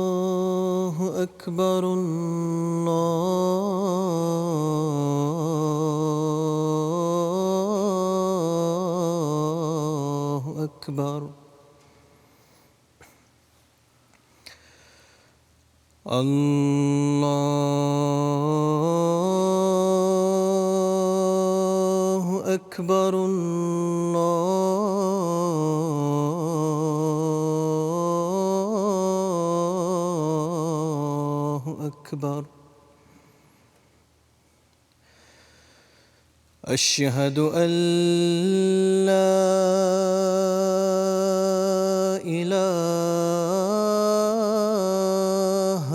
الله أكبر الله أكبر الله أكبر الله أكبر أشهد أن لا إله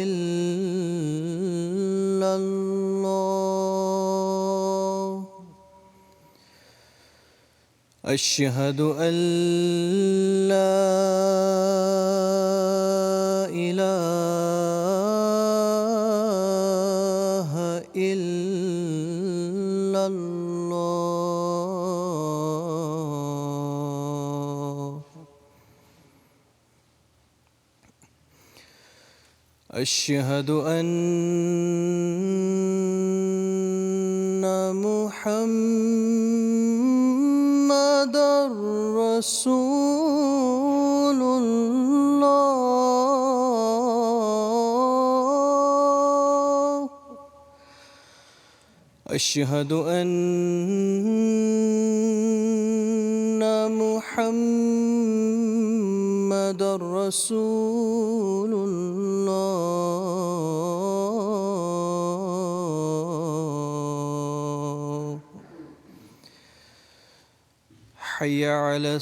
إلا الله أشهد أن لا إله إلا الله أشهد أن محمدًا رسول الله أشهد أن محمدًا رسول الله حي على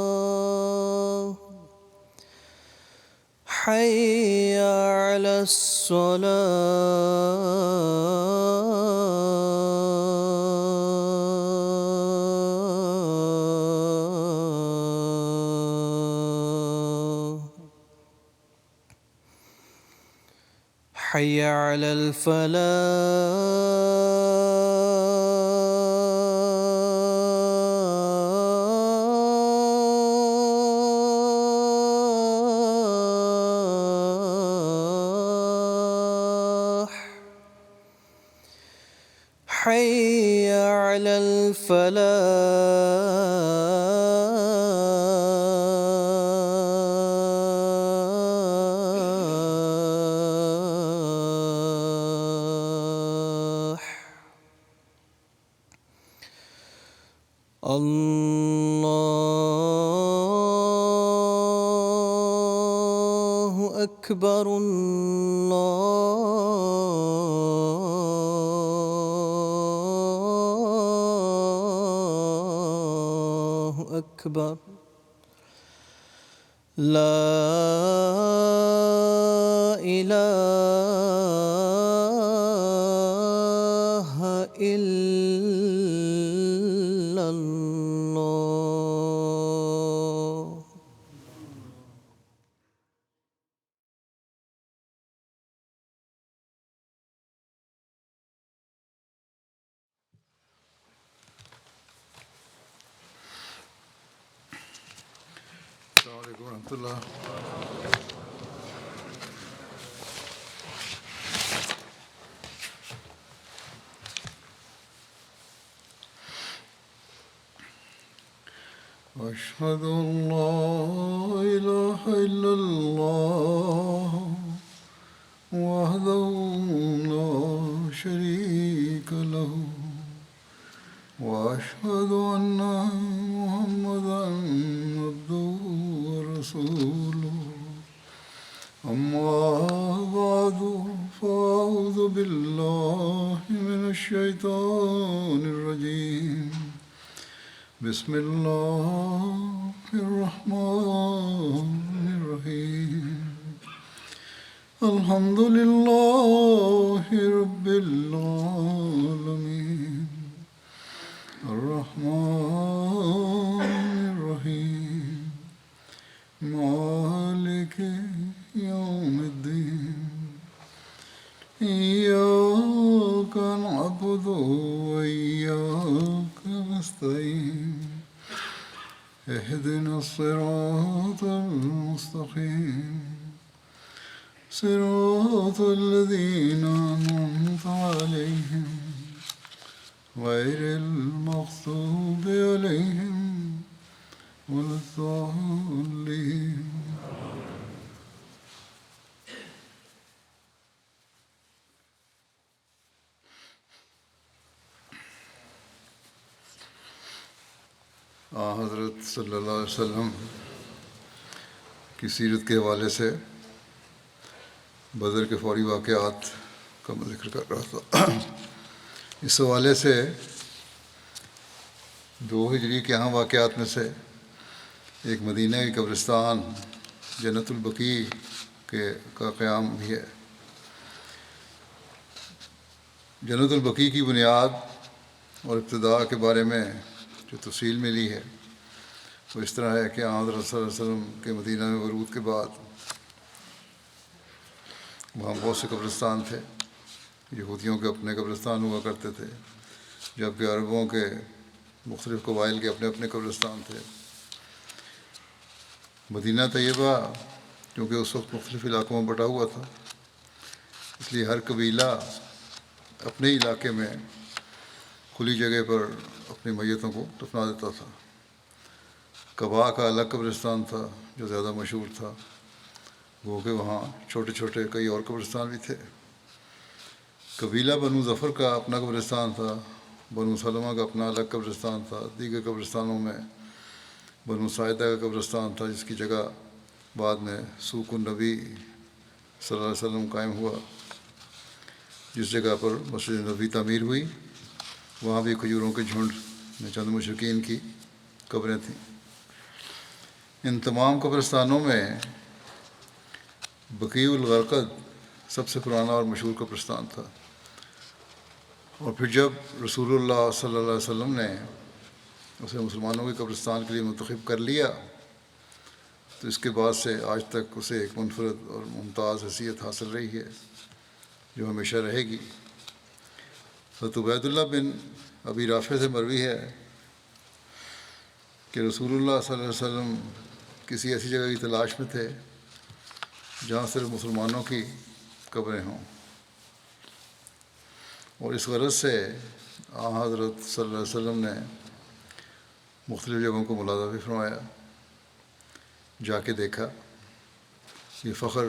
الصلاة حي على الصلاة حي على الفلاح حي على الفلاح الله أكبر الله أكبر لا إله إلا الله السلام علیکم ورحمۃ اللہ. أشهد أن لا إله إلا الله وحده لا شريك له وأشهد أن محمدًا عبده ورسوله. أما بعد فأعوذ بالله من الشيطان الرجيم. بسم الله الرحمن الرحمن الرحيم الحمد لله رب العالمين الرحمن الرحيم مالك يوم الدين إياك نعبد وإياك نستعين اهدنا الصراط المستقيم صراط الذين أنعمت عليهم غير المغضوب عليهم ولا الضالين. حضرت صلی اللہ علیہ وسلم کی سیرت کے حوالے سے بدر کے فوری واقعات کا میں ذکر کر رہا تھا. اس حوالے سے 2 ہجری کے اہم واقعات میں سے ایک مدینہ کی قبرستان جنت البقیع کا قیام بھی ہے. جنت البقیع کی بنیاد اور ابتداء کے بارے میں جو تفصیل ملی ہے وہ اس طرح ہے کہ حضرت صلی اللہ علیہ وسلم کے مدینہ میں ورود کے بعد وہاں بہت سے قبرستان تھے. یہودیوں کے اپنے قبرستان ہوا کرتے تھے، جبکہ عربوں کے مختلف قبائل کے اپنے اپنے قبرستان تھے. مدینہ طیبہ کیونکہ اس وقت مختلف علاقوں میں بٹا ہوا تھا، اس لیے ہر قبیلہ اپنے علاقے میں کھلی جگہ پر اپنی میتوں کو دفنا دیتا تھا. قبا کا الگ قبرستان تھا جو زیادہ مشہور تھا، وہ کہ وہاں چھوٹے چھوٹے کئی اور قبرستان بھی تھے. قبیلہ بنو ظفر کا اپنا قبرستان تھا، بنو سلمہ کا اپنا الگ قبرستان تھا. دیگر قبرستانوں میں بنو ساعدہ کا قبرستان تھا جس کی جگہ بعد میں سوق النبی صلی اللہ علیہ وسلم قائم ہوا. جس جگہ پر مسجد نبوی تعمیر ہوئی وہاں بھی کھجوروں کے جھنڈ میں چند مشرکین کی قبریں تھیں. ان تمام قبرستانوں میں بقیع الغرقد سب سے پرانا اور مشہور قبرستان تھا. اور پھر جب رسول اللہ صلی اللہ علیہ وسلم نے اسے مسلمانوں کے قبرستان کے لیے منتخب کر لیا تو اس کے بعد سے آج تک اسے ایک منفرد اور ممتاز حیثیت حاصل رہی ہے جو ہمیشہ رہے گی. حضرت عبید اللہ بن ابی رافع سے مروی ہے کہ رسول اللہ صلی اللہ علیہ وسلم کسی ایسی جگہ کی تلاش میں تھے جہاں صرف مسلمانوں کی قبریں ہوں، اور اس غرض سے حضرت صلی اللہ علیہ وسلم نے مختلف جگہوں کو ملاحظہ بھی فرمایا. جا کے دیکھا یہ فخر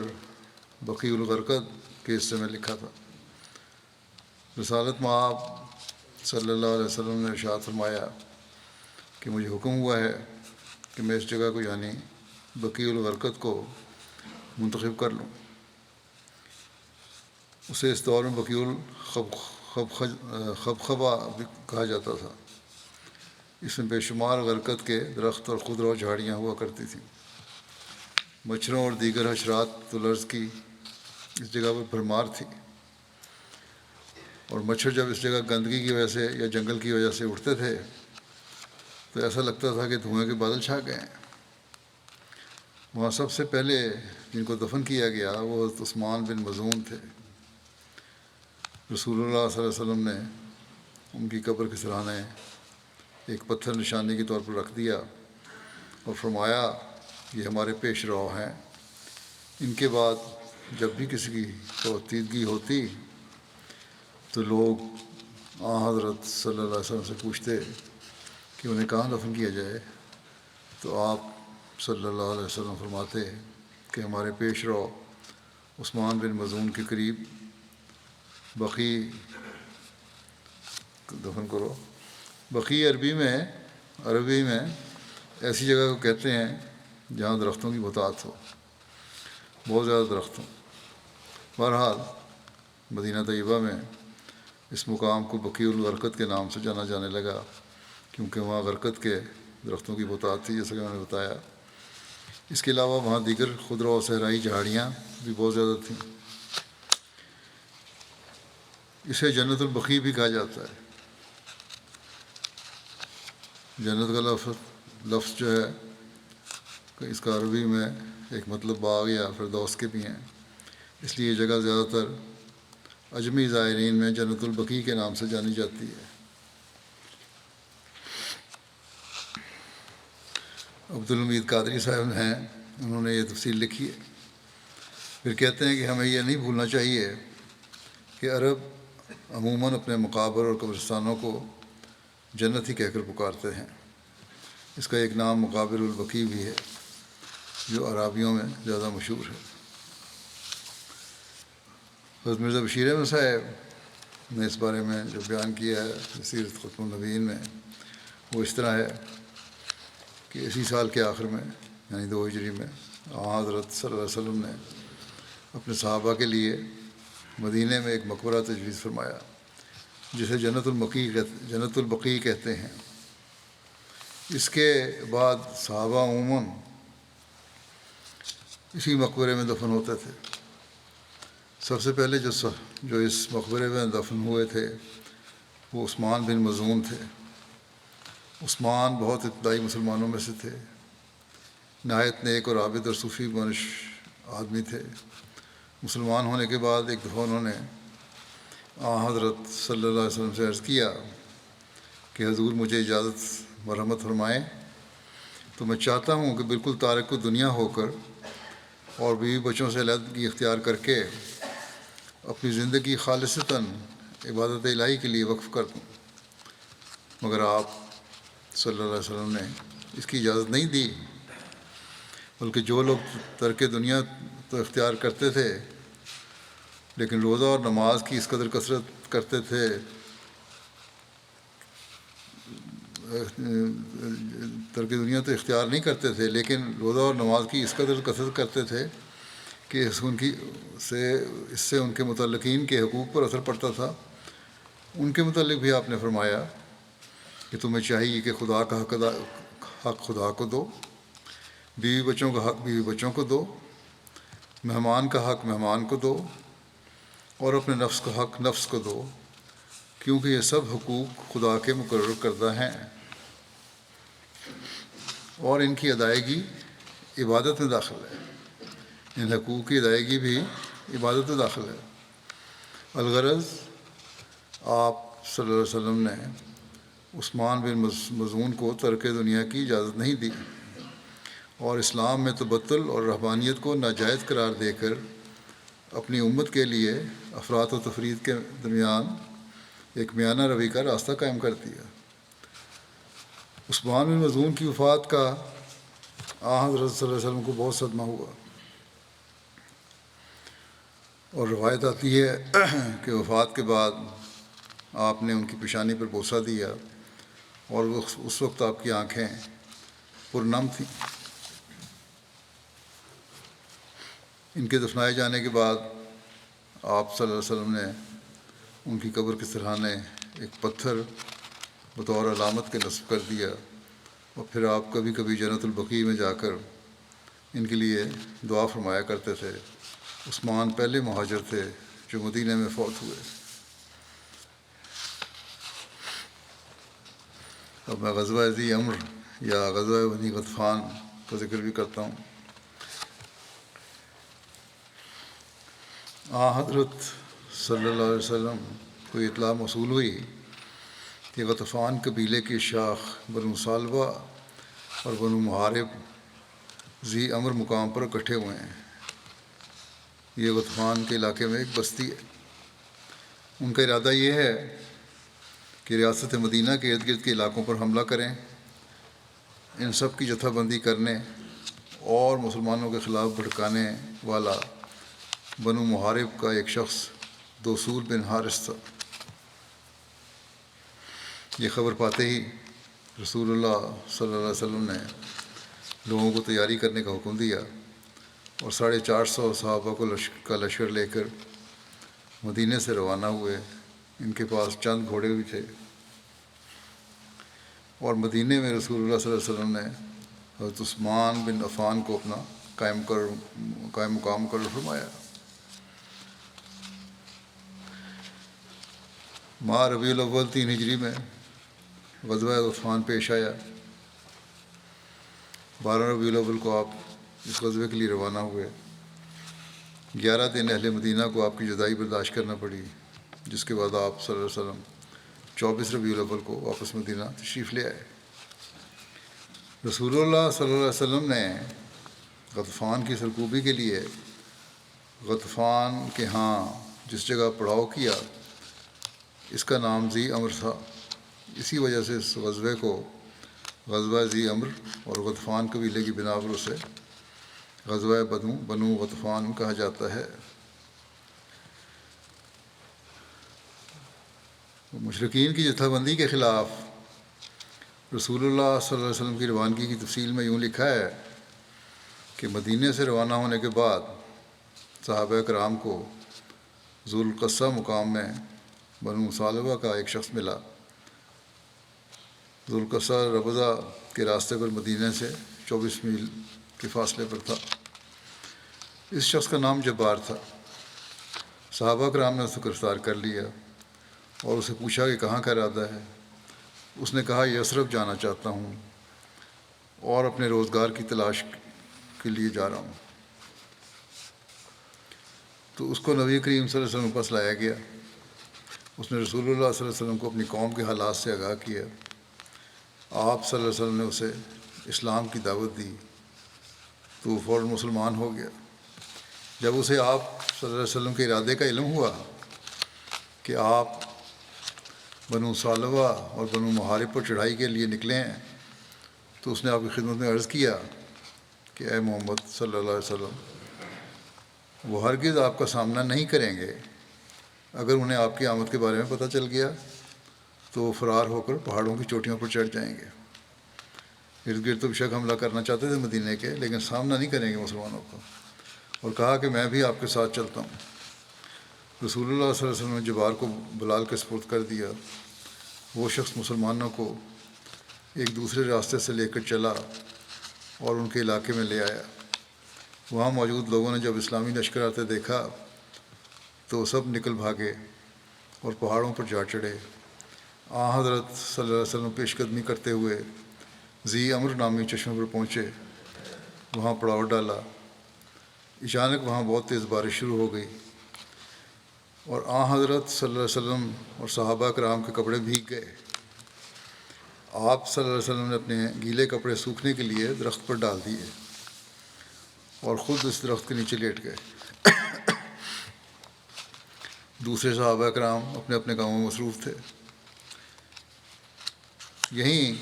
بقیع الغرقد کے حصے میں لکھا تھا. رسالت مآب صلی اللہ علیہ وسلم نے ارشاد فرمایا کہ مجھے حکم ہوا ہے کہ میں اس جگہ کو یعنی بقیع الغرقد کو منتخب کر لوں. اسے اس دور میں بقیع الخبخبہ بھی کہا جاتا تھا. اس میں بے شمار غرقد کے درخت اور خضرا جھاڑیاں ہوا کرتی تھیں. مچھروں اور دیگر حشرات الارض کی اس جگہ پر بھرمار تھی، اور مچھر جب اس جگہ گندگی کی وجہ سے یا جنگل کی وجہ سے اٹھتے تھے تو ایسا لگتا تھا کہ دھوئیں کے بادل چھا گئے ہیں. وہاں سب سے پہلے جن کو دفن کیا گیا وہ حضرت عثمان بن مظعون تھے. رسول اللہ صلی اللہ علیہ وسلم نے ان کی قبر کے سرانے ایک پتھر نشانی کے طور پر رکھ دیا اور فرمایا یہ ہمارے پیش رو ہیں. ان کے بعد جب بھی کسی کی توحیدگی ہوتی تو لوگ حضرت صلی اللہ علیہ وسلم سے پوچھتے کہ انہیں کہاں دفن کیا جائے تو آپ صلی اللہ علیہ وسلم فرماتے کہ ہمارے پیش رو عثمان بن مظعون کے قریب بقیع دفن کرو. بقیع عربی میں ایسی جگہ کو کہتے ہیں جہاں درختوں کی بہتات ہو، بہت زیادہ درخت ہوں. بہرحال مدینہ طیبہ میں اس مقام کو بقیع الغرقد کے نام سے جانا جانے لگا کیونکہ وہاں غرقد کے درختوں کی بہتات تھی جیسا کہ میں نے بتایا. اس کے علاوہ وہاں دیگر خضرا و صحرائی جھاڑیاں بھی بہت زیادہ تھیں۔ اسے جنت البقیع بھی کہا جاتا ہے۔ جنت کا لفظ جو ہے اس کا عربی میں ایک مطلب باغ یا فردوس کے بھی ہیں، اس لیے یہ جگہ زیادہ تر اجمی زائرین میں جنت البقیع کے نام سے جانی جاتی ہے۔ عبدالحمید قادری صاحب ہیں، انہوں نے یہ تفصیل لکھی ہے۔ پھر کہتے ہیں کہ ہمیں یہ نہیں بھولنا چاہیے کہ عرب عموماً اپنے مقابر اور قبرستانوں کو جنت ہی کہہ کر پکارتے ہیں۔ اس کا ایک نام مقابر البقیع بھی ہے جو عرابیوں میں زیادہ مشہور ہے۔ حضرت مرزا بشیر احمد صاحب نے اس بارے میں جو بیان کیا ہے سیرت ختم النبیین میں، وہ اس طرح ہے کہ اسی سال کے آخر میں یعنی 2 ہجری میں حضرت صلی اللہ علیہ وسلم نے اپنے صحابہ کے لیے مدینہ میں ایک مقبرہ تجویز فرمایا جسے جنت البقیع کہتے ہیں۔ اس کے بعد صحابہ عموماً اسی مقبرے میں دفن ہوتے تھے۔ سب سے پہلے جو اس مقبرے میں دفن ہوئے تھے وہ عثمان بن مظعون تھے۔ عثمان بہت ابتدائی مسلمانوں میں سے تھے، نہایت نیک اور عابد اور صوفی منش آدمی تھے۔ مسلمان ہونے کے بعد ایک دفعہ انہوں نے حضرت صلی اللہ علیہ وسلم سے عرض کیا کہ حضور مجھے اجازت مرحمت فرمائیں، تو میں چاہتا ہوں کہ بالکل تارک کو دنیا ہو کر اور بیوی بچوں سے علیحدگی اختیار کر کے اپنی زندگی خالصتاً عبادت الہی کے لیے وقف کر دوں، مگر آپ صلی اللہ علیہ وسلم نے اس کی اجازت نہیں دی، بلکہ جو لوگ ترک دنیا تو اختیار کرتے تھے لیکن روزہ اور نماز کی اس قدر کثرت کرتے تھے، ترک دنیا تو اختیار نہیں کرتے تھے لیکن روزہ اور نماز کی اس قدر کثرت کرتے تھے کہ اس سے ان کے متعلقین کے حقوق پر اثر پڑتا تھا۔ ان کے متعلق بھی آپ نے فرمایا کہ تمہیں چاہیے کہ خدا کا حق خدا کو دو، بیوی بچوں کا حق بیوی بچوں کو دو، مہمان کا حق مہمان کو دو، اور اپنے نفس کا حق نفس کو دو، کیونکہ یہ سب حقوق خدا کے مقرر کردہ ہیں اور ان کی ادائیگی عبادت میں داخل ہے۔ ان حقوق کی ادائیگی بھی عبادت میں داخل ہے۔ الغرض آپ صلی اللہ علیہ وسلم نے عثمان بن مظعون کو ترک دنیا کی اجازت نہیں دی اور اسلام میں تبتل اور رہبانیت کو ناجائز قرار دے کر اپنی امت کے لیے افراط و تفرید کے درمیان ایک میانہ روی کا راستہ قائم کر دیا۔ عثمان بن مظعون کی وفات کا حضرت صلی اللہ علیہ وسلم کو بہت صدمہ ہوا، اور روایت آتی ہے کہ وفات کے بعد آپ نے ان کی پیشانی پر بوسہ دیا اور اس وقت آپ کی آنکھیں پرنم تھیں۔ ان کے دفنائے جانے کے بعد آپ صلی اللہ علیہ وسلم نے ان کی قبر کے سرحانے ایک پتھر بطور علامت کے نصب کر دیا، اور پھر آپ کبھی کبھی جنت البقیع میں جا کر ان کے لیے دعا فرمایا کرتے تھے۔ عثمان پہلے مہاجر تھے جو مدینہ میں فوت ہوئے۔ اب میں غزوہ ذی امر یا غزوہ بنی غطفان کا ذکر بھی کرتا ہوں۔ حضرت صلی اللہ علیہ وسلم کو اطلاع موصول ہوئی کہ غطفان قبیلے کی شاخ بنو سالبہ اور بنو محارب ذی امر مقام پر اکٹھے ہوئے ہیں۔ یہ غطفان کے علاقے میں ایک بستی ہے۔ ان کا ارادہ یہ ہے کہ ریاست مدینہ کے ارد گرد کے علاقوں پر حملہ کریں، ان سب کی جتھہ بندی کرنے اور مسلمانوں کے خلاف بھڑکانے والا بنو محارب کا ایک شخص دوسول بن حارث تھا۔ یہ خبر پاتے ہی رسول اللہ صلی اللہ علیہ وسلم نے لوگوں کو تیاری کرنے کا حکم دیا اور 450 صحابہ کا لشکر لے کر مدینے سے روانہ ہوئے۔ ان کے پاس چند گھوڑے بھی تھے، اور مدینے میں رسول اللہ صلی اللہ علیہ وسلم نے حضرت عثمان بن عفان کو اپنا قائم مقام مقرر فرمایا۔ ماہ ربیع الاول 3 ہجری میں غزوہ عثمان پیش آیا۔ 12 ربیع الاول کو آپ اس غزوے کے لیے روانہ ہوئے۔ 11 دن اہل مدینہ کو آپ کی جدائی برداشت کرنا پڑی، جس کے بعد آپ صلی اللہ علیہ وسلم 24 ربیع الاول کو واپس مدینہ تشریف لے آئے۔ رسول اللہ صلی اللہ علیہ وسلم نے غطفان کی سرکوبی کے لیے غطفان کے ہاں جس جگہ پڑاؤ کیا، اس کا نام ذی امر تھا۔ اسی وجہ سے اس غزوے کو غزوہ ذی امر اور غطفان قبیلے کی بنا پر اسے غزوہ بنو غطفان کہا جاتا ہے۔ مشرکین کی جتھا بندی کے خلاف رسول اللہ صلی اللہ علیہ وسلم کی روانگی کی تفصیل میں یوں لکھا ہے کہ مدینے سے روانہ ہونے کے بعد صحابہ کرام کو ذوالقصہ مقام میں بنو ثعلبہ کا ایک شخص ملا۔ ذوالقصہ ربضہ کے راستے پر مدینے سے 24 میل کے فاصلے پر تھا۔ اس شخص کا نام جبار تھا۔ صحابہ کرام نے اسے گرفتار کر لیا اور اسے پوچھا کہ کہاں کا ارادہ ہے۔ اس نے کہا یثرب جانا چاہتا ہوں اور اپنے روزگار کی تلاش کے لیے جا رہا ہوں۔ تو اس کو نبی کریم صلی اللہ علیہ وسلم کے پاس لایا گیا۔ اس نے رسول اللہ صلی اللہ علیہ وسلم کو اپنی قوم کے حالات سے آگاہ کیا۔ آپ صلی اللہ علیہ وسلم نے اسے اسلام کی دعوت دی تو وہ فوراً مسلمان ہو گیا۔ جب اسے آپ صلی اللہ علیہ وسلم کے ارادے کا علم ہوا کہ آپ بنو ثعلبہ اور بنو محارب پر چڑھائی کے لیے نکلے ہیں، تو اس نے آپ کی خدمت میں عرض کیا کہ اے محمد صلی اللہ علیہ وسلم، وہ ہرگز آپ کا سامنا نہیں کریں گے۔ اگر انہیں آپ کی آمد کے بارے میں پتہ چل گیا تو وہ فرار ہو کر پہاڑوں کی چوٹیوں پر چڑھ جائیں گے۔ ارد گرد تو بے شک حملہ کرنا چاہتے تھے مدینے کے، لیکن سامنا نہیں کریں گے مسلمانوں کو، اور کہا کہ میں بھی آپ کے ساتھ چلتا ہوں۔ رسول اللہ صلی اللہ علیہ وسلم نے جبار کو بلال کے سپرد کر دیا۔ وہ شخص مسلمانوں کو ایک دوسرے راستے سے لے کر چلا اور ان کے علاقے میں لے آیا۔ وہاں موجود لوگوں نے جب اسلامی لشکر آتے دیکھا تو سب نکل بھاگے اور پہاڑوں پر جا چڑھے۔ حضرت صلی اللہ علیہ وسلم پیش قدمی کرتے ہوئے ذی امر نامی چشمے پر پہنچے، وہاں پڑاؤ ڈالا۔ اچانک وہاں بہت تیز بارش شروع ہو گئی اور حضرت صلی اللہ علیہ وسلم اور صحابہ کرام کے کپڑے بھیگ گئے۔ آپ صلی اللہ علیہ وسلم نے اپنے گیلے کپڑے سوکھنے کے لیے درخت پر ڈال دیے اور خود اس درخت کے نیچے لیٹ گئے۔ دوسرے صحابہ کرام اپنے اپنے کاموں میں مصروف تھے۔ یہیں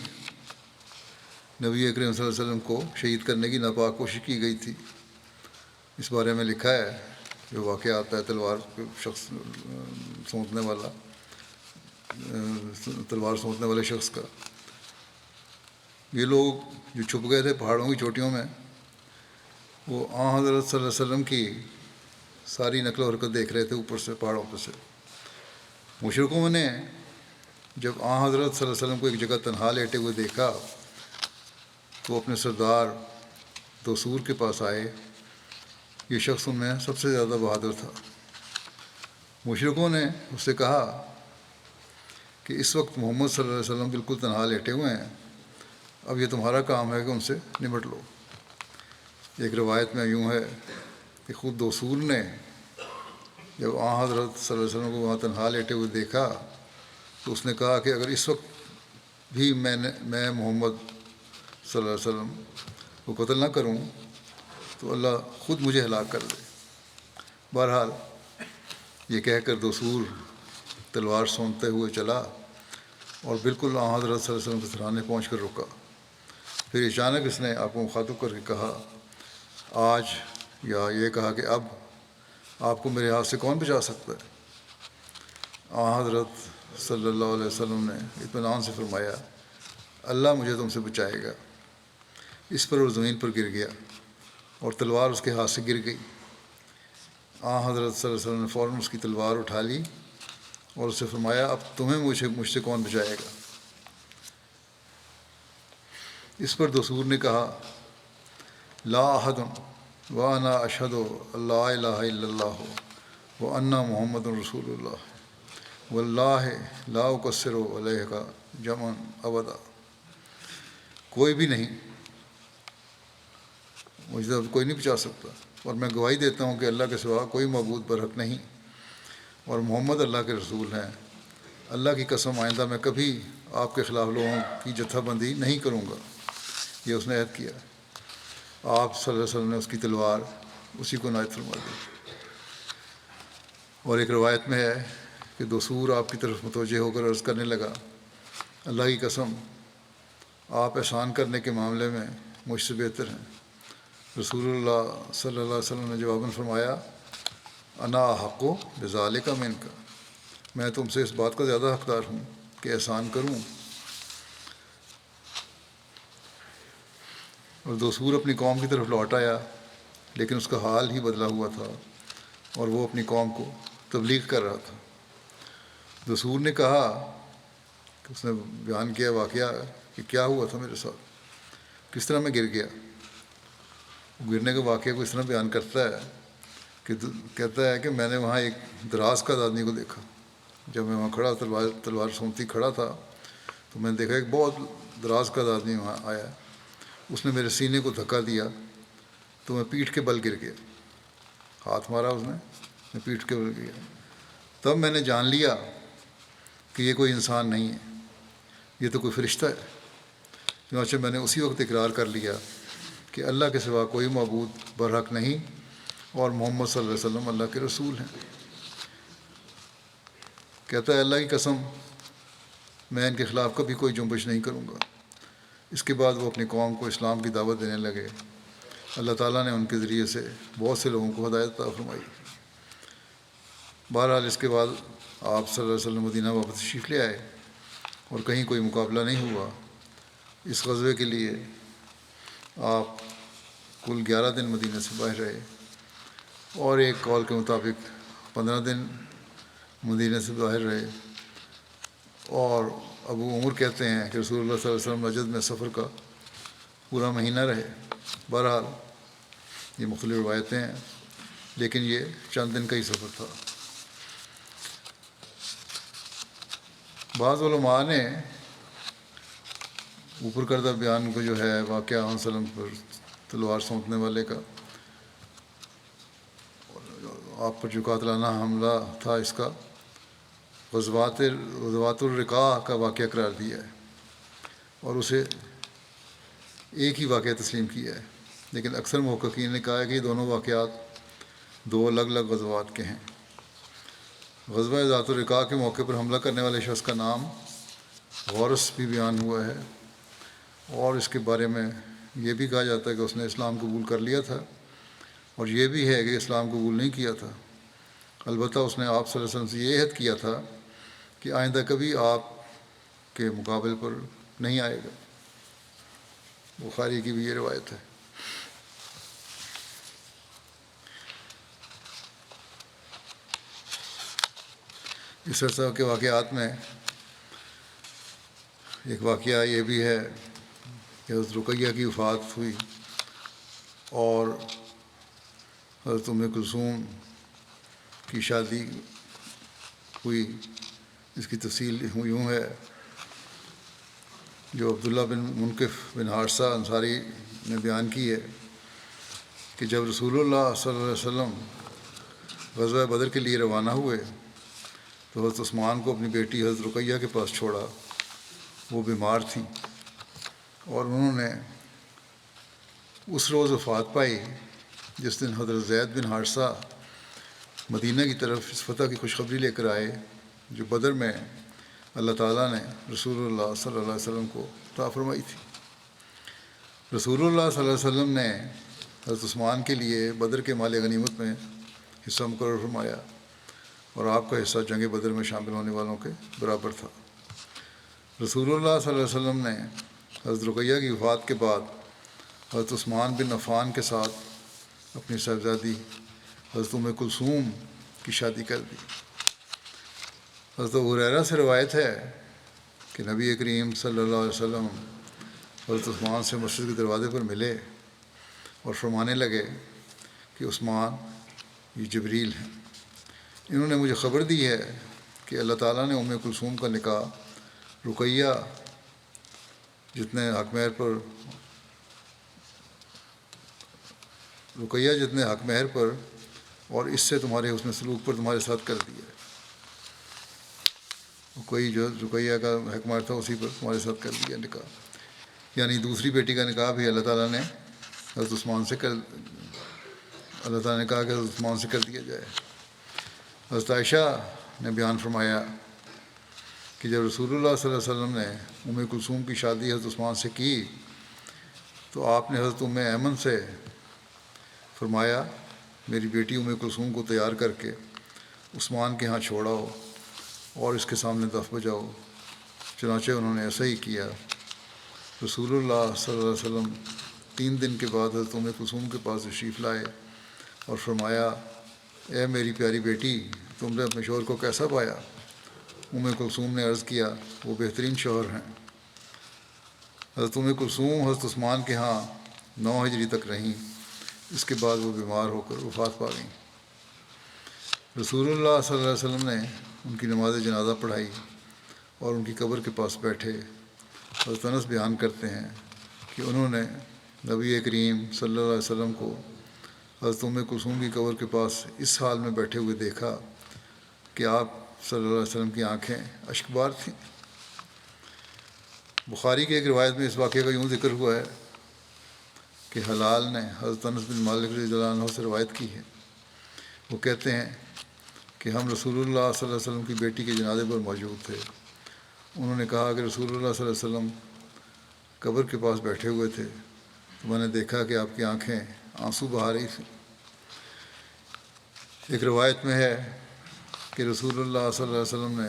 نبی اکرم صلی اللہ علیہ وسلم کو شہید کرنے کی ناپاک کوشش کی گئی تھی۔ اس بارے میں لکھا ہے، جو واقعہ آتا ہے تلوار سونتنے والے شخص کا۔ یہ لوگ جو چھپ گئے تھے پہاڑوں کی چوٹیوں میں، وہ حضرت صلی اللہ علیہ وسلم کی ساری نقل و حرکت دیکھ رہے تھے اوپر سے، پہاڑوں پر سے۔ مشرکوں نے جب حضرت صلی اللہ علیہ وسلم کو ایک جگہ تنہا لیٹے ہوئے دیکھا تو اپنے سردار دوسور کے پاس آئے۔ یہ شخص ان میں سب سے زیادہ بہادر تھا۔ مشرکوں نے اس سے کہا کہ اس وقت محمد صلی اللہ علیہ وسلم بالکل تنہا لیٹے ہوئے ہیں، اب یہ تمہارا کام ہے کہ ان سے نمٹ لو۔ ایک روایت میں یوں ہے کہ خود دوسور نے جب حضرت صلی اللہ علیہ وسلم کو وہاں تنہا لیٹے ہوئے دیکھا تو اس نے کہا کہ اگر اس وقت بھی میں محمد صلی اللہ علیہ وسلم کو قتل نہ کروں تو اللہ خود مجھے ہلاک کر دے۔ بہرحال یہ کہہ کر دوسور تلوار سونتتے ہوئے چلا اور بالکل حضرت صلی اللہ علیہ وسلم کے سرانے پہنچ کر رکا۔ پھر اچانک اس نے آپ کو مخاطب کر کے کہا آج، یا یہ کہا کہ اب آپ کو میرے ہاتھ سے کون بچا سکتا ہے؟ حضرت صلی اللہ علیہ وسلم نے اطمینان سے فرمایا اللہ مجھے تم سے بچائے گا۔ اس پر وہ زمین پر گر گیا اور تلوار اس کے ہاتھ سے گر گئی۔ حضرت صلی اللہ علیہ وسلم نے فوراً اس کی تلوار اٹھا لی اور اس سے فرمایا اب تمہیں مجھ سے کون بچائے گا؟ اس پر دثور نے کہا لا احد وانا اشہد اللہ الہ الا اللہ وان محمد رسول اللہ واللہ لا اکثر علیہ کا جمعا ابدا، کوئی بھی نہیں، مجھے تو کوئی نہیں بچا سکتا، اور میں گواہی دیتا ہوں کہ اللہ کے سوا کوئی معبود برحق نہیں اور محمد اللہ کے رسول ہیں۔ اللہ کی قسم آئندہ میں کبھی آپ کے خلاف لوگوں کی جتھا بندی نہیں کروں گا۔ یہ اس نے عہد کیا۔ آپ صلی اللہ علیہ وسلم نے اس کی تلوار اسی کو عنایت فرما دی۔ اور ایک روایت میں ہے کہ دثور آپ کی طرف متوجہ ہو کر عرض کرنے لگا اللہ کی قسم آپ احسان کرنے کے معاملے میں مجھ سے بہتر ہیں۔ رسول اللہ صلی اللہ علیہ وسلم نے جواباً فرمایا انا احق بذالک منک، میں تم سے اس بات کا زیادہ حقدار ہوں کہ احسان کروں۔ اور دثور اپنی قوم کی طرف لوٹ آیا، لیکن اس کا حال ہی بدلا ہوا تھا اور وہ اپنی قوم کو تبلیغ کر رہا تھا۔ دثور نے کہا کہ اس نے بیان کیا واقعہ کہ کیا ہوا تھا میرے ساتھ، کس طرح میں گر گیا۔ گرنے کے واقعے کو اس طرح بیان کرتا ہے کہ کہتا ہے کہ میں نے وہاں ایک دراز قد آدمی کو دیکھا۔ جب میں وہاں کھڑا تلوار سونتی کھڑا تھا تو میں نے دیکھا ایک بہت دراز قد آدمی وہاں آیا، اس نے میرے سینے کو دھکا دیا تو میں پیٹھ کے بل گر گیا، ہاتھ مارا اس نے، میں پیٹھ کے بل گیا۔ تب میں نے جان لیا کہ یہ کوئی انسان نہیں ہے، یہ تو کوئی فرشتہ ہے۔ چنانچہ میں نے اسی وقت اقرار کر لیا کہ اللہ کے سوا کوئی معبود برحق نہیں اور محمد صلی اللہ علیہ وسلم اللہ کے رسول ہیں۔ کہتا ہے اللہ کی قسم میں ان کے خلاف کبھی کوئی جنبش نہیں کروں گا۔ اس کے بعد وہ اپنی قوم کو اسلام کی دعوت دینے لگے۔ اللہ تعالیٰ نے ان کے ذریعے سے بہت سے لوگوں کو ہدایت عطا فرمائی۔ بہرحال اس کے بعد آپ صلی اللہ علیہ وسلم مدینہ واپس تشریف لے آئے اور کہیں کوئی مقابلہ نہیں ہوا۔ اس غزوے کے لیے آپ کل 11 دن مدینہ سے باہر رہے اور ایک قول کے مطابق 15 دن مدینہ سے باہر رہے۔ اور ابو عمر کہتے ہیں کہ رسول اللہ صلی اللہ علیہ وسلم نجد میں سفر کا پورا مہینہ رہے۔ بہرحال یہ مختلف روایتیں ہیں، لیکن یہ چند دن کا ہی سفر تھا۔ بعض علماء نے اوپر کردہ بیان کو جو ہے واقعہ علیہ وسلم پر تلوار سونپنے والے کا، آپ پر جو قاتلانہ حملہ تھا، اس کا غزوات الرقاع کا واقعہ قرار دیا ہے اور اسے ایک ہی واقعہ تسلیم کیا ہے، لیکن اکثر محققین نے کہا ہے کہ یہ دونوں واقعات دو الگ الگ غزوات کے ہیں۔ غزوہ ذات الرقاع کے موقع پر حملہ کرنے والے شخص کا نام غورث بھی بیان ہوا ہے، اور اس کے بارے میں یہ بھی کہا جاتا ہے کہ اس نے اسلام قبول کر لیا تھا، اور یہ بھی ہے کہ اسلام قبول نہیں کیا تھا۔ البتہ اس نے آپ صلی اللہ علیہ وسلم سے یہ عہد کیا تھا کہ آئندہ کبھی آپ کے مقابل پر نہیں آئے گا۔ بخاری کی بھی یہ روایت ہے۔ اس طرح کے واقعات میں ایک واقعہ یہ بھی ہے کہ حضرت رقیہ کی وفات ہوئی اور حضرت ام کلثوم کی شادی ہوئی۔ اس کی تفصیل یوں ہے جو عبداللہ بن منقف بن حارثہ انصاری نے بیان کی ہے کہ جب رسول اللہ صلی اللہ علیہ وسلم غزوہ بدر کے لیے روانہ ہوئے تو حضرت عثمان کو اپنی بیٹی حضرت رقیہ کے پاس چھوڑا۔ وہ بیمار تھیں اور انہوں نے اس روز وفات پائی جس دن حضرت زید بن حارثہ مدینہ کی طرف اس فتح کی خوشخبری لے کر آئے جو بدر میں اللہ تعالیٰ نے رسول اللہ صلی اللہ علیہ وسلم کو عطا فرمائی تھی۔ رسول اللہ صلی اللہ علیہ وسلم نے حضرت عثمان کے لیے بدر کے مال غنیمت میں حصہ مقرر فرمایا اور آپ کا حصہ جنگ بدر میں شامل ہونے والوں کے برابر تھا۔ رسول اللہ صلی اللہ علیہ وسلم نے حضرت رقیہ کی وفات کے بعد حضرت عثمان بن عفان کے ساتھ اپنی صاحبزادی حضرت ام کلثوم کی شادی کر دی۔ حضرت ابو ہریرہ سے روایت ہے کہ نبی کریم صلی اللہ علیہ وسلم حضرت عثمان سے مسجد کے دروازے پر ملے اور فرمانے لگے کہ عثمان، یہ جبریل ہیں، انہوں نے مجھے خبر دی ہے کہ اللہ تعالیٰ نے کلثوم کا نکاح رقیہ جتنے حق مہر پر اور اس سے تمہارے حسن سلوک پر تمہارے ساتھ کر دیا ہے۔ کوئی جو رقیہ کا حق مہر تھا اسی پر تمہارے ساتھ کر دیا نکاح، یعنی دوسری بیٹی کا نکاح بھی اللہ تعالیٰ نے حضرت عثمان سے اللہ تعالیٰ نے کہا کہ حضرت عثمان سے کر دیا جائے۔ حضرت عائشہ نے بیان فرمایا کہ جب رسول اللہ صلی اللہ علیہ وسلم نے کلثوم کی شادی حضرت عثمان سے کی تو آپ نے حضرت ایمن سے فرمایا میری بیٹی کلثوم کو تیار کر کے عثمان کے ہاں چھوڑاؤ اور اس کے سامنے دف بجاؤ۔ چنانچہ انہوں نے ایسا ہی کیا۔ رسول اللہ صلی اللہ علیہ وسلم 3 دن کے بعد حضرت کلثوم کے پاس تشریف لائے اور فرمایا اے میری پیاری بیٹی، تم نے اپنے شوہر کو کیسا پایا؟ کلثوم نے عرض کیا وہ بہترین شوہر ہیں۔ حضرت کلثوم حضرت عثمان کے ہاں 9 ہجری تک رہیں، اس کے بعد وہ بیمار ہو کر وفات پا گئیں۔ رسول اللہ صلی اللہ علیہ وسلم نے ان کی نماز جنازہ پڑھائی اور ان کی قبر کے پاس بیٹھے۔ حضرت انس بیان کرتے ہیں کہ انہوں نے نبی کریم صلی اللہ علیہ وسلم کو حضرت کلثوم کی قبر کے پاس اس حال میں بیٹھے ہوئے دیکھا کہ آپ صلی اللہ علیہ وسلم کی آنکھیں اشک بار تھیں۔ بخاری کی ایک روایت میں اس واقعے کا یوں ذکر ہوا ہے کہ حلال نے حضرت انس بن مالک رضی اللہ عنہ سے روایت کی ہے، وہ کہتے ہیں کہ ہم رسول اللہ صلی اللہ علیہ وسلم کی بیٹی کے جنازے پر موجود تھے۔ انہوں نے کہا کہ رسول اللہ صلی اللہ علیہ وسلم قبر کے پاس بیٹھے ہوئے تھے تو میں نے دیکھا کہ آپ کی آنکھیں آنسو بہا رہی تھیں۔ ایک روایت میں ہے کہ رسول اللہ صلی اللہ علیہ وسلم نے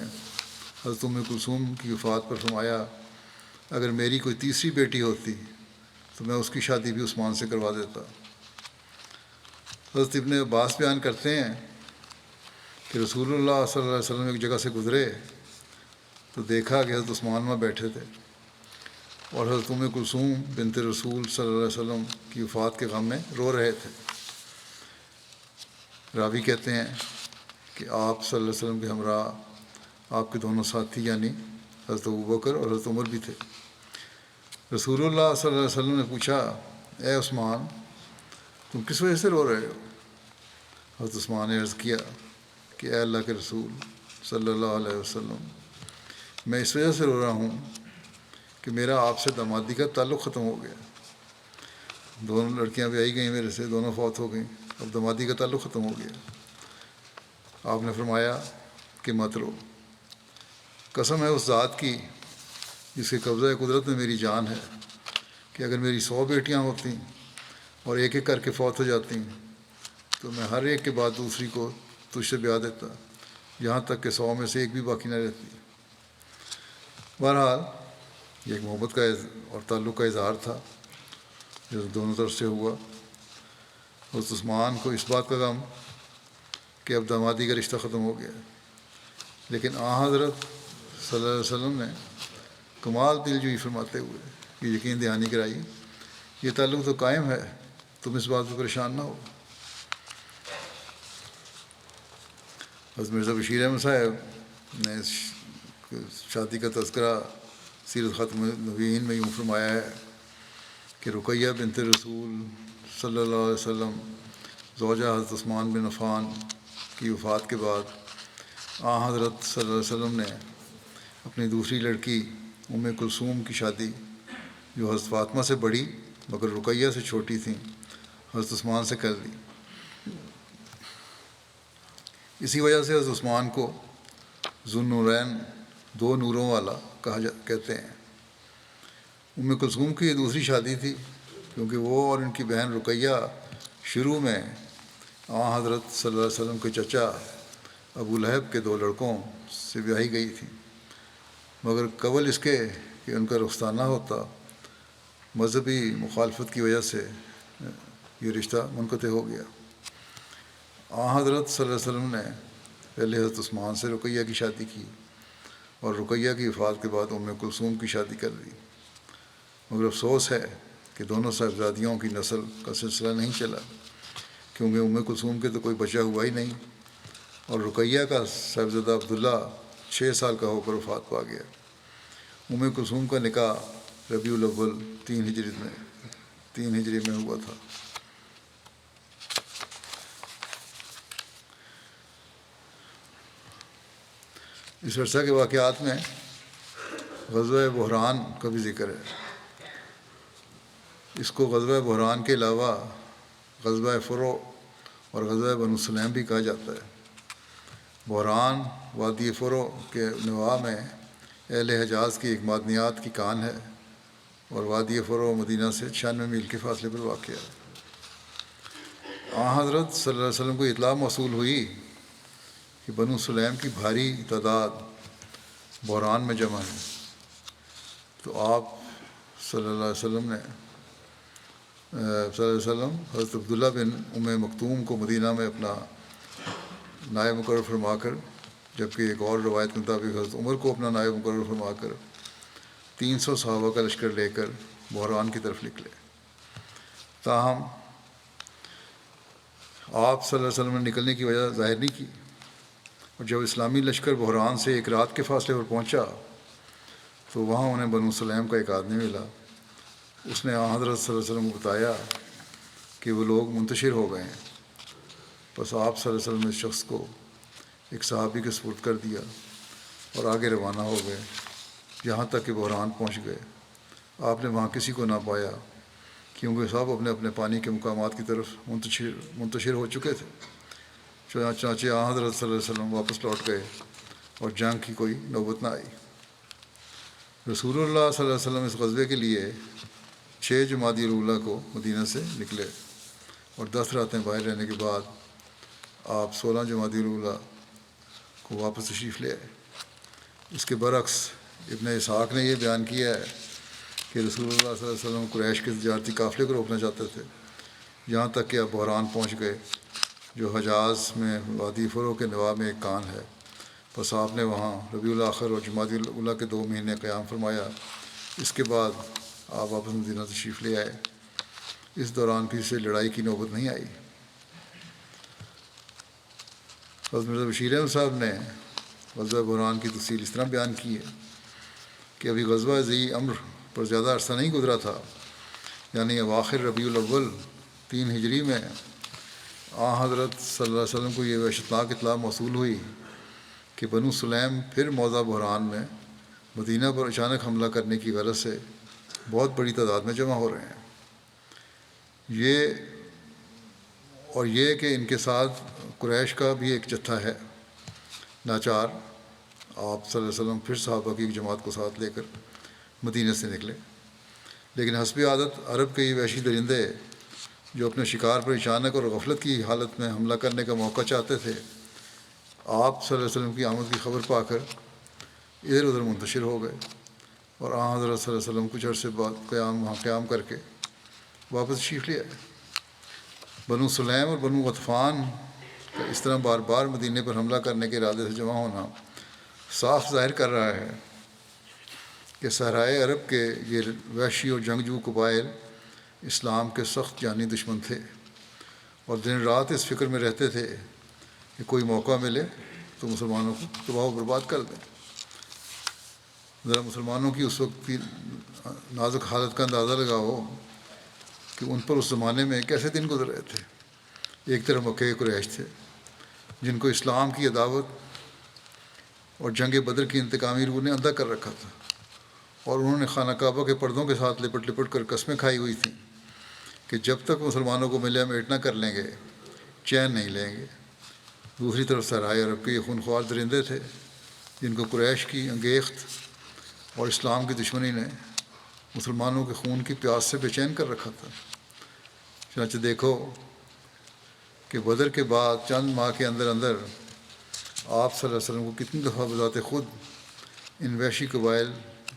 حضرت کلثوم کی وفات پر فرمایا اگر میری کوئی تیسری بیٹی ہوتی تو میں اس کی شادی بھی عثمان سے کروا دیتا۔ حضرت ابن عباس بیان کرتے ہیں کہ رسول اللہ صلی اللہ علیہ وسلم ایک جگہ سے گزرے تو دیکھا کہ حضرت عثمان وہاں بیٹھے تھے اور حضرت کلثوم بنت رسول صلی اللہ علیہ وسلم کی وفات کے غم میں رو رہے تھے۔ راوی کہتے ہیں کہ آپ صلی اللہ علیہ وسلم کے ہمراہ آپ کے دونوں ساتھی یعنی حضرت ابوبکر اور حضرت عمر بھی تھے۔ رسول اللہ صلی اللہ علیہ وسلم نے پوچھا اے عثمان، تم کس وجہ سے رو رہے ہو؟ حضرت عثمان نے عرض کیا کہ اے اللہ کے رسول صلی اللہ علیہ وسلم، میں اس وجہ سے رو رہا ہوں کہ میرا آپ سے دامادی کا تعلق ختم ہو گیا۔ دونوں لڑکیاں بھی آئی گئیں میرے سے، دونوں فوت ہو گئیں، اب دامادی کا تعلق ختم ہو گیا۔ آپ نے فرمایا کہ مت رو، قسم ہے اس ذات کی جس کے قبضہ قدرت میں میری جان ہے کہ اگر میری 100 بیٹیاں ہوتیں اور ایک ایک کر کے فوت ہو جاتی تو میں ہر ایک کے بعد دوسری کو تجھ سے بیاہ دیتا یہاں تک کہ 100 میں سے ایک بھی باقی نہ رہتی۔ بہرحال یہ ایک محبت کا اور تعلق کا اظہار تھا جو دونوں طرف سے ہوا۔ حضرت عثمان کو اس بات کا غم کہ اب دامادی کا رشتہ ختم ہو گیا، لیکن حضرت صلی اللہ علیہ وسلم نے کمال دل جوئی فرماتے ہوئے یہ یقین دہانی کرائی یہ تعلق تو قائم ہے، تم اس بات پہ پریشان نہ ہو۔ حضرت مرزا بشیر احمد صاحب نے اس شادی کا تذکرہ سیرت ختم النبیین میں یوں فرمایا ہے کہ رقیہ بنت رسول صلی اللہ علیہ وسلم زوجہ حضرت عثمان بن عفان کی وفات کے بعد حضرت صلی اللہ علیہ وسلم نے اپنی دوسری لڑکی کلثوم کی شادی جو حضرت فاطمہ سے بڑی مگر رقیہ سے چھوٹی تھیں حضرت عثمان سے کر دی۔ اسی وجہ سے حضرت عثمان کو ذو النورین، 2 نوروں والا کہتے ہیں۔ کلثوم کی یہ دوسری شادی تھی کیونکہ وہ اور ان کی بہن رقیہ شروع میں حضرت صلی اللہ علیہ وسلم کے چچا ابو لہب کے 2 لڑکوں سے بیاہی گئی تھی، مگر قبل اس کے کہ ان کا رخصتانہ ہوتا مذہبی مخالفت کی وجہ سے یہ رشتہ منقطع ہو گیا۔ حضرت صلی اللہ علیہ وسلم نے پہلے حضرت عثمان سے رقیہ کی شادی کی اور رقیہ کی وفات کے بعد کلثوم کی شادی کر دی۔ مگر افسوس ہے کہ دونوں صاحبزادیوں کی نسل کا سلسلہ نہیں چلا، کیونکہ ام کلثوم کے تو کوئی بچہ ہوا ہی نہیں، اور رقیہ کا صاحبزادہ عبداللہ 6 سال کا ہو کر وفات پا گیا۔ ام کلثوم کا نکاح ربیع الاول 3 ہجری میں ہوا تھا۔ اس عرصہ کے واقعات میں غزوہ بحران کا بھی ذکر ہے۔ اس کو غزوہ بحران کے علاوہ غزوہ فرو اور غزوہ بنو سلیم بھی کہا جاتا ہے۔ بحران وادی فرو کے نواح میں اہل حجاز کی ایک معدنیات کی کان ہے، اور وادی فرو مدینہ سے 96 میل کے فاصلے پر واقع ہے۔ حضرت صلی اللہ علیہ وسلم کو اطلاع موصول ہوئی کہ بنو سلیم کی بھاری تعداد بحران میں جمع ہے، تو آپ صلی اللہ علیہ وسلم حضرت عبداللہ بن ام مکتوم کو مدینہ میں اپنا نائب مقرر فرما کر، جبکہ ایک اور روایت کے مطابق حضرت عمر کو اپنا نائب مقرر فرما کر 300 صحابہ کا لشکر لے کر بحران کی طرف نکلے۔ تاہم آپ صلی اللہ علیہ وسلم نے نکلنے کی وجہ ظاہر نہیں کی، اور جب اسلامی لشکر بحران سے ایک رات کے فاصلے پر پہنچا تو وہاں انہیں بنو سلیم کا ایک آدمی ملا۔ اس نے حضرت صلی اللہ علیہ وسلم کو بتایا کہ وہ لوگ منتشر ہو گئے ہیں۔ بس آپ صلی اللہ علیہ وسلم نے اس شخص کو ایک صحابی کے سپرد کر دیا اور آگے روانہ ہو گئے، یہاں تک کہ بحران پہنچ گئے۔ آپ نے وہاں کسی کو نہ پایا، کیونکہ سب اپنے اپنے پانی کے مقامات کی طرف منتشر ہو چکے تھے۔ چنانچہ حضرت صلی اللہ علیہ وسلم واپس لوٹ گئے اور جنگ کی کوئی نوبت نہ آئی۔ رسول اللہ صلی اللہ علیہ وسلم اس غزوے کے لیے 6 جمادی الاولیٰ کو مدینہ سے نکلے، اور 10 راتیں باہر رہنے کے بعد آپ 16 جمادی الاولیٰ کو واپس تشریف لے آئے۔ اس کے برعکس ابن اسحاق نے یہ بیان کیا ہے کہ رسول اللہ صلی اللہ علیہ وسلم قریش کے تجارتی قافلے کو روکنا چاہتے تھے، یہاں تک کہ آپ بحران پہنچ گئے، جو حجاز میں وادی فرو کے نواح میں ایک کان ہے۔ بس آپ نے وہاں ربیع الاخر اور جمادی الاولیٰ کے 2 مہینے قیام فرمایا۔ اس کے بعد آپ واپس مدینہ تشریف لے آئے۔ اس دوران پھر سے لڑائی کی نوبت نہیں آئی۔ حضرت مرزا بشیر احمد صاحب نے غزوہ بحران کی تفصیل اس طرح بیان کی ہے کہ ابھی غزوہ ذی امر پر زیادہ عرصہ نہیں گزرا تھا، یعنی اواخر ربیع الاول 3 ہجری میں حضرت صلی اللہ علیہ وسلم کو یہ وحشتناک اطلاع موصول ہوئی کہ بنو سلیم پھر موضع بحران میں مدینہ پر اچانک حملہ کرنے کی غرض سے بہت بڑی تعداد میں جمع ہو رہے ہیں۔ یہ کہ ان کے ساتھ قریش کا بھی ایک جتھا ہے۔ ناچار آپ صلی اللہ علیہ وسلم پھر صحابہ کی ایک جماعت کو ساتھ لے کر مدینہ سے نکلے، لیکن حسب عادت عرب کے یہ وحشی درندے جو اپنے شکار پر اچانک اور غفلت کی حالت میں حملہ کرنے کا موقع چاہتے تھے، آپ صلی اللہ علیہ وسلم کی آمد کی خبر پا کر ادھر ادھر منتشر ہو گئے، اور حضرت صلی اللہ علیہ وسلم کچھ عرصے بعد وہاں قیام کر کے واپس تشریف لے آئے۔ بنو سلیم اور بنو غطفان کا اس طرح بار بار مدینے پر حملہ کرنے کے ارادے سے جمع ہونا صاف ظاہر کر رہا ہے کہ صحرائے عرب کے یہ وحشی اور جنگجو قبائل اسلام کے سخت جانی دشمن تھے، اور دن رات اس فکر میں رہتے تھے کہ کوئی موقع ملے تو مسلمانوں کو تباہ و برباد کر دیں۔ ذرا مسلمانوں کی اس وقت کی نازک حالت کا اندازہ لگاؤ کہ ان پر اس زمانے میں کیسے دن گزر رہے تھے۔ ایک طرف مکہ کے قریش تھے جن کو اسلام کی عداوت اور جنگ بدر کی انتقامی روح نے اندھا کر رکھا تھا، اور انہوں نے خانہ کعبہ کے پردوں کے ساتھ لپٹ کر قسمیں کھائی ہوئی تھیں کہ جب تک مسلمانوں کو ملے میٹ نہ کر لیں گے چین نہیں لیں گے۔ دوسری طرف صحرائے عرب کے یہ خونخوار درندے تھے جن کو قریش کی انگیخت اور اسلام کی دشمنی نے مسلمانوں کے خون کی پیاس سے بے چین کر رکھا تھا۔ چنانچہ دیکھو کہ بدر کے بعد چند ماہ کے اندر آپ صلی اللہ علیہ وسلم کو کتنی دفعہ بذات خود ان وحشی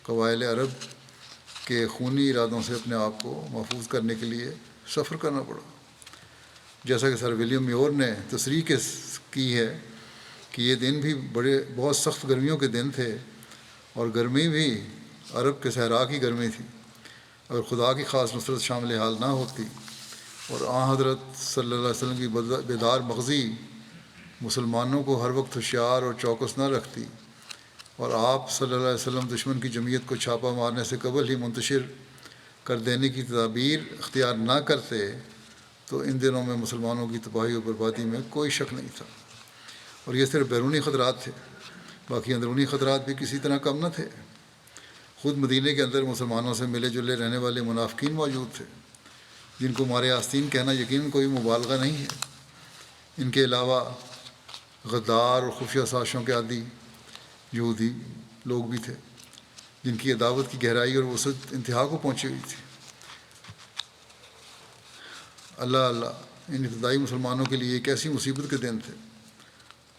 قبائل عرب کے خونی ارادوں سے اپنے آپ کو محفوظ کرنے کے لیے سفر کرنا پڑا۔ جیسا کہ سر ولیم میور نے تصریح کی ہے کہ یہ دن بھی بہت سخت گرمیوں کے دن تھے، اور گرمی بھی عرب کے صحرا کی گرمی تھی۔ اگر خدا کی خاص نصرت شامل حال نہ ہوتی اور حضرت صلی اللہ علیہ وسلم کی بیدار مغزی مسلمانوں کو ہر وقت ہوشیار اور چوکس نہ رکھتی، اور آپ صلی اللہ علیہ وسلم دشمن کی جمعیت کو چھاپا مارنے سے قبل ہی منتشر کر دینے کی تدابیر اختیار نہ کرتے، تو ان دنوں میں مسلمانوں کی تباہی و بربادی میں کوئی شک نہیں تھا۔ اور یہ صرف بیرونی خطرات تھے، باقی اندرونی خطرات بھی کسی طرح کم نہ تھے۔ خود مدینہ کے اندر مسلمانوں سے ملے جلے رہنے والے منافقین موجود تھے، جن کو مارے آستین کہنا یقیناً کوئی مبالغہ نہیں ہے۔ ان کے علاوہ غدار اور خفیہ سازشوں کے عادی یہودی لوگ بھی تھے، جن کی عداوت کی گہرائی اور وسعت انتہا کو پہنچی ہوئی تھی۔ اللہ ان ابتدائی مسلمانوں کے لیے ایک ایسی مصیبت کے دن تھے،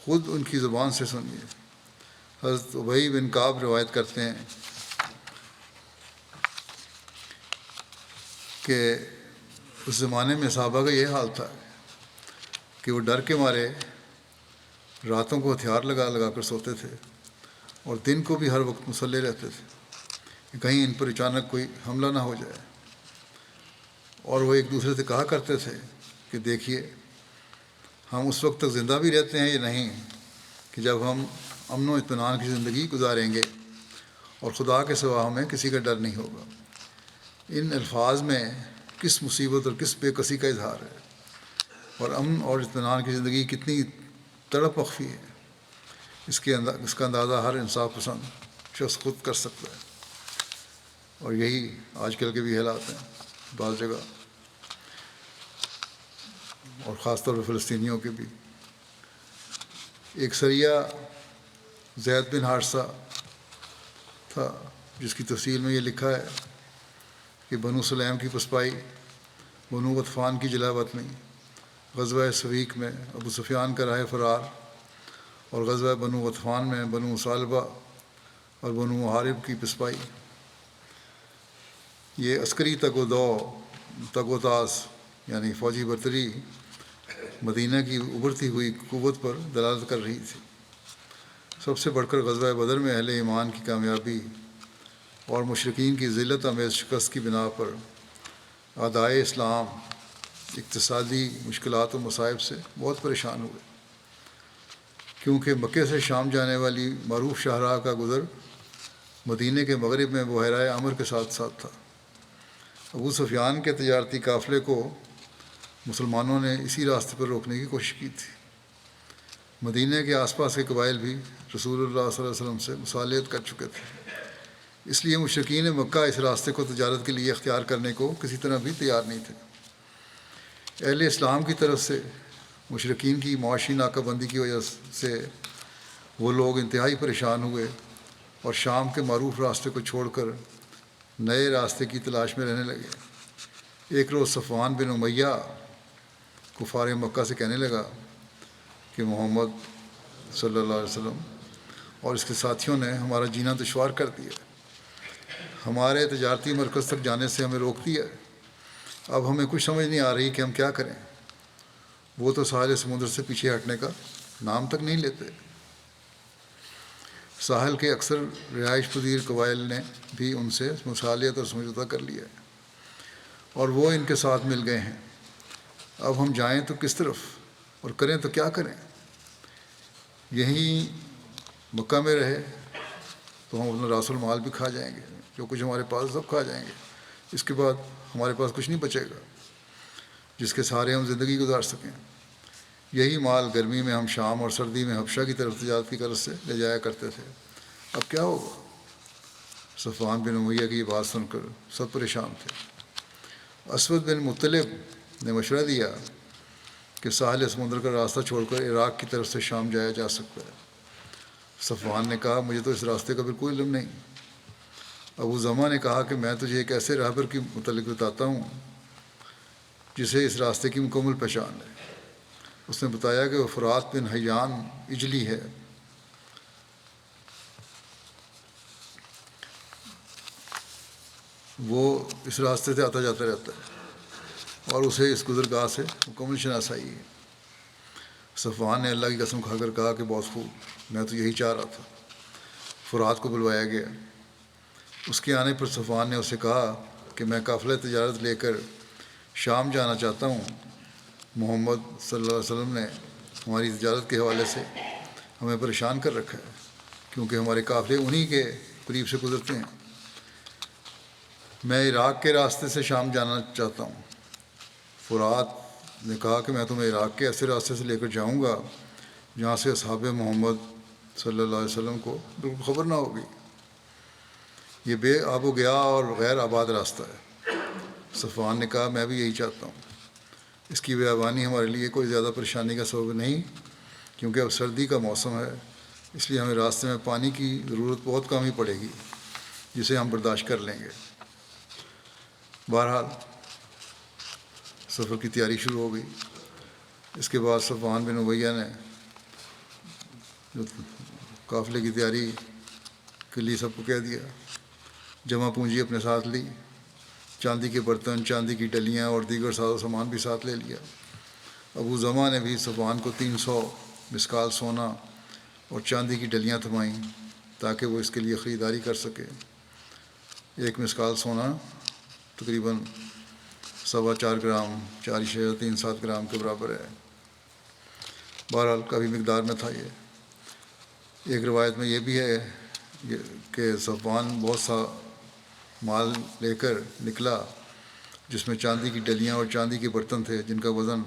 خود ان کی زبان سے سنیے۔ حضرت ابی بن کعب روایت کرتے ہیں کہ اس زمانے میں صحابہ کا یہ حال تھا کہ وہ ڈر کے مارے راتوں کو ہتھیار لگا لگا کر سوتے تھے، اور دن کو بھی ہر وقت مسلح رہتے تھے کہ کہیں ان پر اچانک کوئی حملہ نہ ہو جائے۔ اور وہ ایک دوسرے سے کہا کرتے تھے کہ دیکھیے، ہم اس وقت تک زندہ بھی رہتے ہیں یا نہیں کہ جب ہم امن و اطمینان کی زندگی گزاریں گے، اور خدا کے سوا ہمیں کسی کا ڈر نہیں ہوگا۔ ان الفاظ میں کس مصیبت اور کس بے کسی کا اظہار ہے، اور امن اور اطمینان کی زندگی کتنی تڑپ مخفی ہے، اس کا اندازہ ہر انصاف پسند شخص خود کر سکتا ہے۔ اور یہی آج کل کے بھی حالات ہیں بعض جگہ، اور خاص طور پر فلسطینیوں کے بھی۔ ایک سریہ زید بن حارثہ تھا، جس کی تفصیل میں یہ لکھا ہے کہ بنو سلیم کی پسپائی، بنو غطفان کی جلا وطنی، غزوہ سویق میں ابو سفیان کا راہ فرار، اور غزوہ بنو غطفان میں بنو ثعلبہ اور بنو محارب کی پسپائی۔ یہ عسکری تگ و تاز یعنی فوجی برتری مدینہ کی ابھرتی ہوئی قوت پر دلالت کر رہی تھی۔ سب سے بڑھ کر غزوہ بدر میں اہل ایمان کی کامیابی اور مشرکین کی ذلت آمیز شکست کی بنا پر اعدائے اسلام اقتصادی مشکلات و مصائب سے بہت پریشان ہوئے، کیونکہ مکے سے شام جانے والی معروف شاہراہ کا گزر مدینہ کے مغرب میں بحیرہ عمر کے ساتھ ساتھ تھا۔ ابو سفیان کے تجارتی قافلے کو مسلمانوں نے اسی راستے پر روکنے کی کوشش کی تھی۔ مدینہ کے آس پاس کے قبائل بھی رسول اللہ صلی اللہ علیہ وسلم سے مصالحت کر چکے تھے، اس لیے مشرکین مکہ اس راستے کو تجارت کے لیے اختیار کرنے کو کسی طرح بھی تیار نہیں تھے۔ اہل اسلام کی طرف سے مشرکین کی معاشی ناکہ بندی کی وجہ سے وہ لوگ انتہائی پریشان ہوئے، اور شام کے معروف راستے کو چھوڑ کر نئے راستے کی تلاش میں رہنے لگے۔ ایک روز صفوان بن امیہ کفار مکہ سے کہنے لگا کہ محمد صلی اللہ علیہ وسلم اور اس کے ساتھیوں نے ہمارا جینا دشوار کر دیا، ہمارے تجارتی مرکز تک جانے سے ہمیں روک دیا ہے، اب ہمیں کچھ سمجھ نہیں آ رہی کہ ہم کیا کریں۔ وہ تو ساحل سمندر سے پیچھے ہٹنے کا نام تک نہیں لیتے۔ ساحل کے اکثر رہائش پذیر قبائل نے بھی ان سے مصالحت اور سمجھوتہ کر لیا ہے، اور وہ ان کے ساتھ مل گئے ہیں۔ اب ہم جائیں تو کس طرف، اور کریں تو کیا کریں؟ یہیں مکہ میں رہے تو ہم اپنا راس المال بھی کھا جائیں گے، جو کچھ ہمارے پاس سب کھا جائیں گے، اس کے بعد ہمارے پاس کچھ نہیں بچے گا جس کے سہارے ہم زندگی گزار سکیں۔ یہی مال گرمی میں ہم شام اور سردی میں حبشہ کی طرف تجارت کی غرض سے لے جایا کرتے تھے، اب کیا ہوگا؟ صفوان بن امیہ کی یہ بات سن کر سب پریشان تھے۔ اسود بن مطلب نے مشورہ دیا کہ ساحل سمندر کا راستہ چھوڑ کر عراق کی طرف سے شام جایا جا سکتا ہے۔ صفوان نے کہا مجھے تو اس راستے کا بالکل علم نہیں۔ ابو زمع نے کہا کہ میں تجھے ایک ایسے راہبر کے متعلق بتاتا ہوں جسے اس راستے کی مکمل پہچان ہے۔ اس نے بتایا کہ وہ فرات بن حیان اجلی ہے، وہ اس راستے سے آتا جاتا رہتا ہے اور اسے اس گزرگاہ سے مکمل شناسائی ہے۔ صفوان نے اللہ کی قسم کھا کر کہا کہ بہت خوب، میں تو یہی چاہ رہا تھا۔ فرات کو بلوایا گیا۔ اس کے آنے پر صفوان نے اسے کہا کہ میں قافلہ تجارت لے کر شام جانا چاہتا ہوں، محمد صلی اللہ علیہ وسلم نے ہماری تجارت کے حوالے سے ہمیں پریشان کر رکھا ہے، کیونکہ ہمارے قافلے انہی کے قریب سے گزرتے ہیں۔ میں عراق کے راستے سے شام جانا چاہتا ہوں۔ فرات نے کہا کہ میں تمہیں عراق کے ایسے راستے سے لے کر جاؤں گا جہاں سے اصحاب محمد صلی اللہ علیہ وسلم کو بالکل خبر نہ ہوگی۔ یہ بے آب و گیا اور غیر آباد راستہ ہے۔ صفوان نے کہا میں بھی یہی چاہتا ہوں۔ اس کی بیابانی ہمارے لیے کوئی زیادہ پریشانی کا سبب نہیں، کیونکہ اب سردی کا موسم ہے، اس لیے ہمیں راستے میں پانی کی ضرورت بہت کم ہی پڑے گی، جسے ہم برداشت کر لیں گے۔ بہرحال سفر کی تیاری شروع ہو گئی۔ اس کے بعد صفوان بن امیہ نے جو قافلے کی تیاری کے لیے سب کو کہہ دیا، جمع پونجی اپنے ساتھ لی، چاندی کے برتن، چاندی کی ڈلیاں اور دیگر ساز و سامان بھی ساتھ لے لیا۔ ابو زمع نے بھی صفوان کو 300 مسکال سونا اور چاندی کی ڈلیاں تھمائیں تاکہ وہ اس کے لیے خریداری کر سکے۔ ایک مسکال سونا تقریباً 4.25 گرام 4.37 گرام کے برابر ہے۔ بہرحال کافی مقدار میں تھا یہ۔ ایک روایت میں یہ بھی ہے کہ صفوان بہت سا مال لے کر نکلا، جس میں چاندی کی ڈلیاں اور چاندی کے برتن تھے جن کا وزن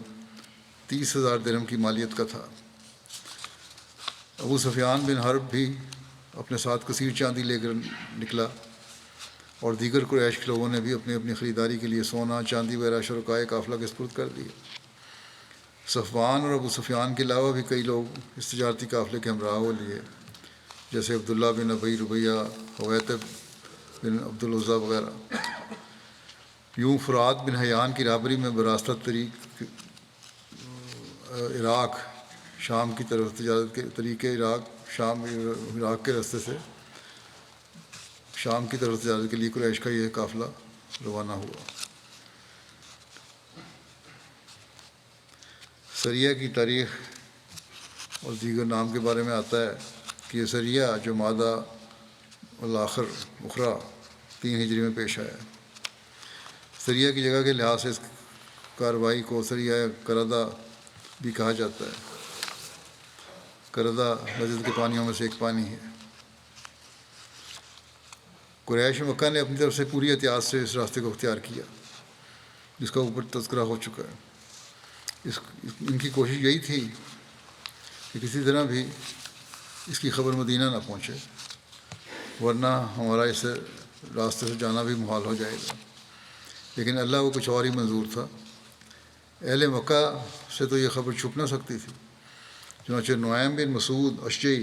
30,000 درہم کی مالیت کا تھا۔ ابو سفیان بن حرب بھی اپنے ساتھ کثیر چاندی لے کر نکلا، اور دیگر قریش کے لوگوں نے بھی اپنی اپنی خریداری کے لیے سونا، چاندی وغیرہ شرکائے قافلہ کے سپرد کر دیے۔ صفوان اور ابو سفیان کے علاوہ بھی کئی لوگ اس تجارتی قافلے کے ہمراہ ہو لیے، جیسے عبداللہ بن ابی ربیعہ، حویطب بن عبدالعزیٰ وغیرہ۔ یوں فرات بن حیان کی رہبری میں براستہ طریق عراق شام کی طرف تجارت کے طریقے عراق کے راستے سے شام کی طرف تجارت کے لیے قریش کا یہ قافلہ روانہ ہوا۔ سریہ کی تاریخ اور دیگر نام کے بارے میں آتا ہے کہ یہ سریہ جمادی الاخر اخری 3 ہجری میں پیش آیا۔ سریہ کی جگہ کے لحاظ سے اس کارروائی کو سریہ کردہ بھی کہا جاتا ہے۔ کردہ نجد کے پانیوں میں سے ایک پانی ہے۔ قریش مکہ نے اپنی طرف سے پوری احتیاط سے اس راستے کو اختیار کیا، جس کا اوپر تذکرہ ہو چکا ہے۔ ان کی کوشش یہی تھی کہ کسی طرح بھی اس کی خبر مدینہ نہ پہنچے، ورنہ ہمارا اس راستے سے جانا بھی محال ہو جائے گا۔ لیکن اللہ کو کچھ اور ہی منظور تھا۔ اہل مکہ سے تو یہ خبر چھپ نہ سکتی تھی، چنانچہ نعیم بن مسعود اشجعی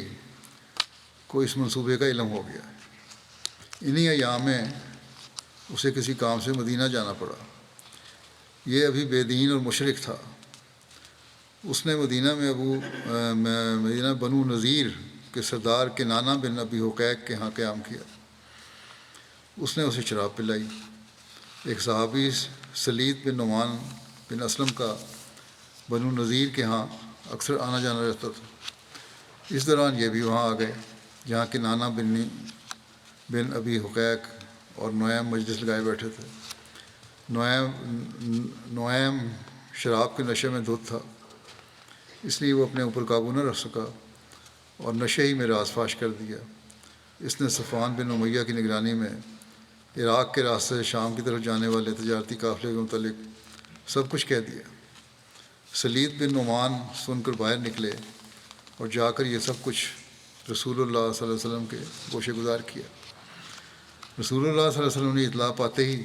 کو اس منصوبے کا علم ہو گیا۔ انہی ایام میں اسے کسی کام سے مدینہ جانا پڑا۔ یہ ابھی بے دین اور مشرک تھا۔ اس نے مدینہ بنو نذیر کے سردار کنانہ بن ابی حقیق کے ہاں قیام کیا۔ اس نے اسے شراب پلائی۔ ایک صحابی سلید بن نعمان بن اسلم کا بنو نذیر کے ہاں اکثر آنا جانا رہتا تھا۔ اس دوران یہ بھی وہاں آ گئے جہاں کنانہ بن ابی حقیق اور نعیم مجلس لگائے بیٹھے تھے۔ نعیم شراب کے نشے میں دھت تھا، اس لیے وہ اپنے اوپر قابو نہ رکھ سکا اور نشے ہی میں راز فاش کر دیا۔ اس نے صفوان بن امیہ کی نگرانی میں عراق کے راستے سے شام کی طرف جانے والے تجارتی قافلے کے متعلق سب کچھ کہہ دیا۔ سلید بن نعمان سن کر باہر نکلے اور جا کر یہ سب کچھ رسول اللہ صلی اللہ علیہ وسلم کے گوشے گزار کیا۔ رسول اللہ صلی اللہ علیہ وسلم نے اطلاع پاتے ہی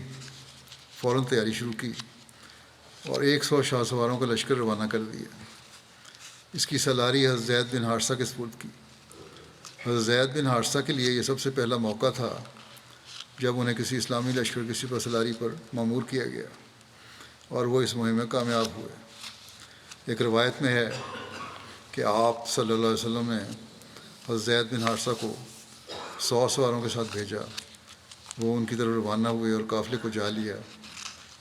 فوراً تیاری شروع کی اور 100 شاہ سواروں کا لشکر روانہ کر دیا۔ اس کی سالاری حضرت زید بن حارثہ کے سپرد کی۔ حضرت زید بن حارثہ کے لیے یہ سب سے پہلا موقع تھا جب انہیں کسی اسلامی لشکر کی سپہ سالاری پر مامور کیا گیا، اور وہ اس مہم میں کامیاب ہوئے۔ ایک روایت میں ہے کہ آپ صلی اللہ علیہ وسلم نے حضرت زید بن حارثہ کو 100 سواروں کے ساتھ بھیجا۔ وہ ان کی طرف روانہ ہوئے اور قافلے کو جا لیا۔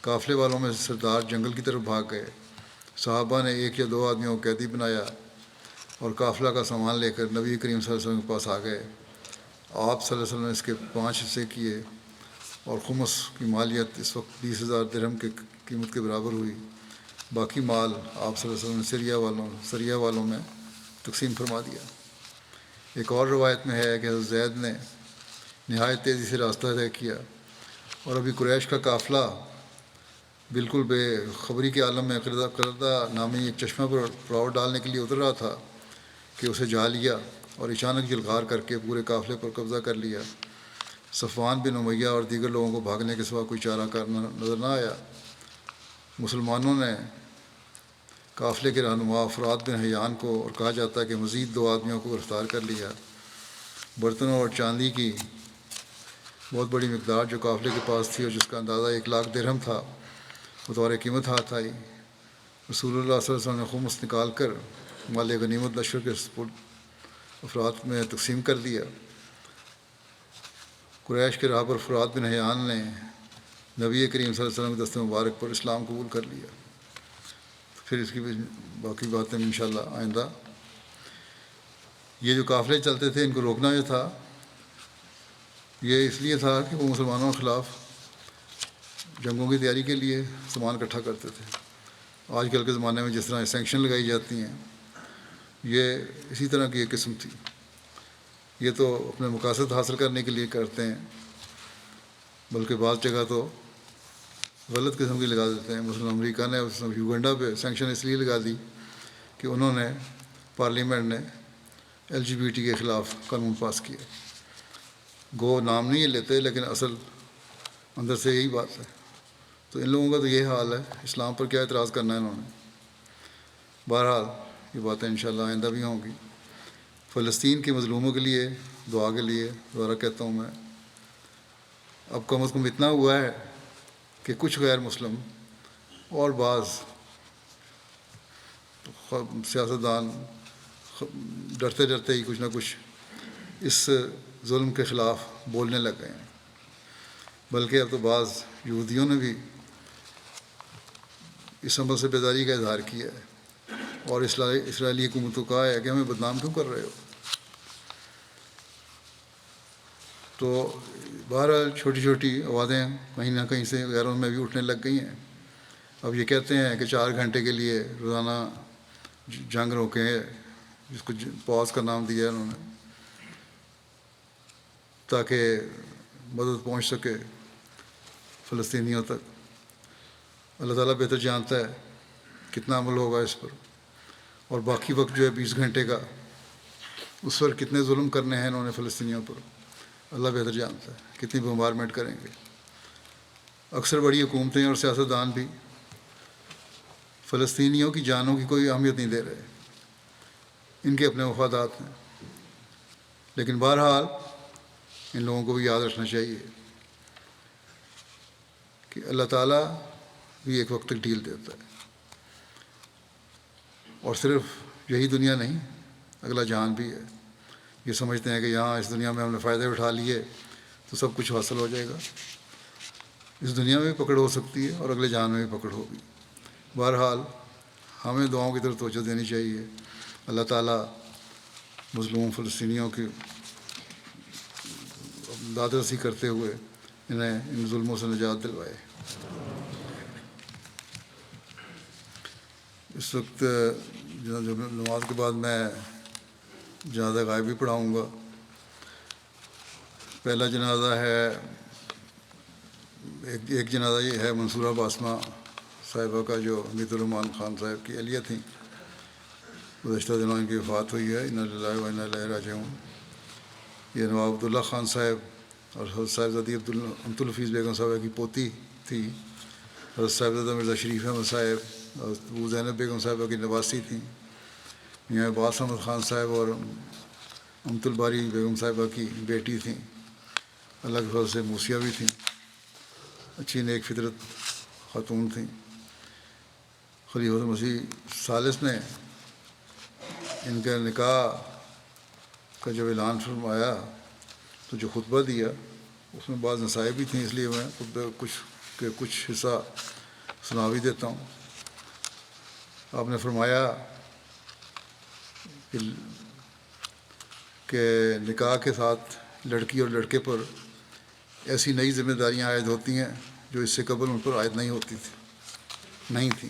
قافلے والوں میں سردار جنگل کی طرف بھاگ گئے۔ صحابہ نے 1 یا 2 آدمیوں کو قیدی بنایا اور قافلہ کا سامان لے کر نبی کریم صلی اللہ علیہ وسلم کے پاس آ گئے۔ آپ صلی اللہ علیہ وسلم نے اس کے 5 حصے کیے اور خمس کی مالیت اس وقت 20,000 درہم کے قیمت کے برابر ہوئی۔ باقی مال آپ صلی اللہ علیہ وسلم نے سریہ والوں میں تقسیم فرما دیا۔ ایک اور روایت میں ہے کہ حضرت زید نے نہایت تیزی سے راستہ طے کیا اور ابھی قریش کا قافلہ بالکل بے خبری کے عالم میں قردہ نامی ایک چشمہ پر پڑاؤ ڈالنے کے لیے اتر رہا تھا کہ اسے جا لیا اور اچانک جلغار کر کے پورے قافلے پر قبضہ کر لیا۔ صفوان بن امیہ اور دیگر لوگوں کو بھاگنے کے سوا کوئی چارہ کار نظر نہ آیا۔ مسلمانوں نے قافلے کے رہنما فرات بن حیان کو، اور کہا جاتا ہے کہ مزید 2 آدمیوں کو گرفتار کر لیا۔ برتنوں اور چاندی کی بہت بڑی مقدار جو قافلے کے پاس تھی اور جس کا اندازہ 1,00,000 درہم تھا، بطور قیمت ہاتھ آئی۔ رسول اللہ صلی اللہ علیہ وسلم نے خمس نکال کر مال غنیمت لشکر کے سپرد افراد میں تقسیم کر دیا۔ قریش کے رہبر فرات بن حیان نے نبی کریم صلی اللہ علیہ وسلم کے دست مبارک پر اسلام قبول کر لیا۔ پھر اس کی باقی باتیں انشاءاللہ آئندہ۔ یہ جو قافلے چلتے تھے ان کو روکنا جو تھا، یہ اس لیے تھا کہ وہ مسلمانوں کے خلاف جنگوں کی تیاری کے لیے سامان اکٹھا کرتے تھے۔ آج کل کے زمانے میں جس طرح سینکشن لگائی جاتی ہیں، یہ اسی طرح کی ایک قسم تھی۔ یہ تو اپنے مقاصد حاصل کرنے کے لیے کرتے ہیں، بلکہ بعض جگہ تو غلط قسم کی لگا دیتے ہیں۔ مثلاً امریکہ نے یوگنڈا پہ سینکشن اس لیے لگا دی کہ انہوں نے پارلیمنٹ نے LGBT کے خلاف قانون پاس کیا۔ گو نام نہیں لیتے لیکن اصل اندر سے یہی بات ہے۔ تو ان لوگوں کا تو یہ حال ہے، اسلام پر کیا اعتراض کرنا ہے انہوں نے۔ بہرحال یہ باتیں انشاءاللہ آئندہ بھی ہوں گی۔ فلسطین کے مظلوموں کے لیے دعا کے لیے دوبارہ کہتا ہوں میں، اب کم از کم اتنا ہوا ہے کہ کچھ غیر مسلم اور بعض سیاستدان ڈرتے ڈرتے ہی کچھ نہ کچھ اس ظلم کے خلاف بولنے لگ گئے ہیں۔ بلکہ اب تو بعض یہودیوں نے بھی اس عمل سے بیداری کا اظہار کیا ہے اور اسرائیلی حکومت کو کہا ہے کہ ہمیں بدنام کیوں کر رہے ہو۔ تو بہرحال چھوٹی چھوٹی آوازیں کہیں نہ کہیں سے غیروں میں بھی اٹھنے لگ گئی ہیں۔ اب یہ کہتے ہیں کہ 4 گھنٹے کے لیے روزانہ جنگ روکیں، جس کو پاز کا نام دیا ہے انہوں نے، تاکہ مدد پہنچ سکے فلسطینیوں تک۔ اللہ تعالیٰ بہتر جانتا ہے کتنا عمل ہوگا اس پر، اور باقی وقت جو ہے 20 گھنٹے کا، اس پر کتنے ظلم کرنے ہیں انہوں نے فلسطینیوں پر، اللہ بہتر جانتا ہے کتنی بمبارمنٹ کریں گے۔ اکثر بڑی حکومتیں اور سیاستدان بھی فلسطینیوں کی جانوں کی کوئی اہمیت نہیں دے رہے، ان کے اپنے مفادات ہیں۔ لیکن بہرحال ان لوگوں کو بھی یاد رکھنا چاہیے کہ اللہ تعالیٰ بھی ایک وقت تک ڈھیل دیتا ہے، اور صرف یہی دنیا نہیں، اگلا جہان بھی ہے۔ یہ سمجھتے ہیں کہ یہاں اس دنیا میں ہم نے فائدے اٹھا لیے تو سب کچھ حاصل ہو جائے گا۔ اس دنیا میں بھی پکڑ ہو سکتی ہے اور اگلے جہان میں بھی پکڑ ہوگی۔ بہرحال ہمیں دعاؤں کی طرف توجہ دینی چاہیے، اللہ تعالیٰ مظلوم فلسطینیوں کی داد رسی کرتے ہوئے انہیں ان ظلموں سے نجات دلوائے۔ اس وقت نماز کے بعد میں جنازہ غائب بھی پڑھاؤں گا۔ پہلا جنازہ ہے، ایک جنازہ یہ ہے منصورہ باسمہ صاحبہ کا، جو حمید الرحمن خان صاحب کی اہلیہ تھیں۔ گزشتہ دنوں ان کی وفات ہوئی ہے، انا للہ و انا الیہ راجعون۔ یہ نواب عبداللہ خان صاحب اور حضرت صاحبزادی امت الحفیظ بیگم صاحبہ کی پوتی تھی۔ حضرت صاحبزادہ مرزا شریف احمد صاحب اور ابو زینب بیگم صاحبہ کی نواسی تھیں۔ میاں عباس احمد خان صاحب اور امت الباری بیگم صاحبہ کی بیٹی تھیں۔ اللہ کے فضل سے موسیہ بھی تھیں، اچھی نیک فطرت خاتون تھیں۔ خلیفۃ مسیح ثالث نے ان کا نکاح کا جب اعلان فرمایا تو جو خطبہ دیا اس میں بعض نصائح بھی تھیں، اس لیے میں خطبہ کچھ حصہ سنا بھی دیتا ہوں۔ آپ نے فرمایا کہ نکاح کے ساتھ لڑکی اور لڑکے پر ایسی نئی ذمہ داریاں عائد ہوتی ہیں جو اس سے قبل ان پر عائد نہیں تھیں۔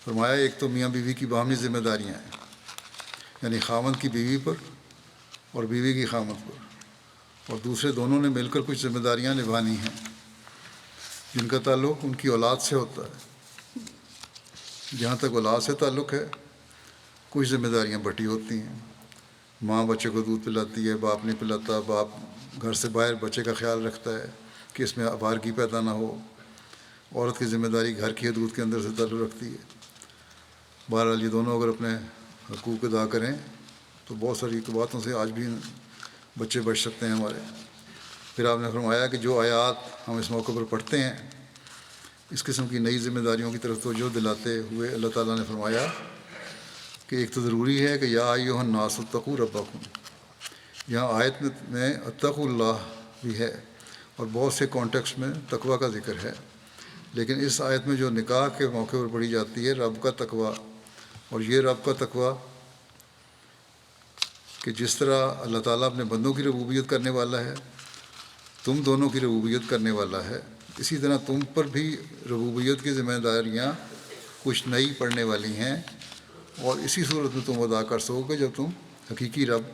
فرمایا ایک تو میاں بیوی کی باہمی ذمہ داریاں ہیں، یعنی خاوند کی بیوی پر اور بیوی کی خاوند پر، اور دوسرے دونوں نے مل کر کچھ ذمہ داریاں نبھانی ہیں جن کا تعلق ان کی اولاد سے ہوتا ہے۔ جہاں تک اولاد سے تعلق ہے کچھ ذمہ داریاں بٹی ہوتی ہیں۔ ماں بچے کو دودھ پلاتی ہے، باپ نہیں پلاتا، باپ گھر سے باہر بچے کا خیال رکھتا ہے کہ اس میں آوارگی پیدا نہ ہو۔ عورت کی ذمہ داری گھر کی حدود کے اندر سے تعلق رکھتی ہے۔ بہرحال یہ دونوں اگر اپنے حقوق ادا کریں تو بہت ساری باتوں سے آج بھی بچے بچ سکتے ہیں ہمارے۔ پھر آپ نے فرمایا کہ جو آیات ہم اس موقع پر پڑھتے ہیں اس قسم کی نئی ذمہ داریوں کی طرف توجہ دلاتے ہوئے اللہ تعالیٰ نے فرمایا کہ ایک تو ضروری ہے کہ یا ایھا الناس اتقوا ربکم، یہاں آیت میں اتقوا اللہ بھی ہے اور بہت سے کانٹیکسٹ میں تقوی کا ذکر ہے، لیکن اس آیت میں جو نکاح کے موقع پر پڑھی جاتی ہے رب کا تقوی، اور یہ رب کا تقوی کہ جس طرح اللہ تعالیٰ اپنے بندوں کی ربوبیت کرنے والا ہے، تم دونوں کی ربوبیت کرنے والا ہے، اسی طرح تم پر بھی ربوبیت کی ذمہ داریاں کچھ نئی پڑنے والی ہیں، اور اسی صورت میں تم ادا کر سکو گے جب تم حقیقی رب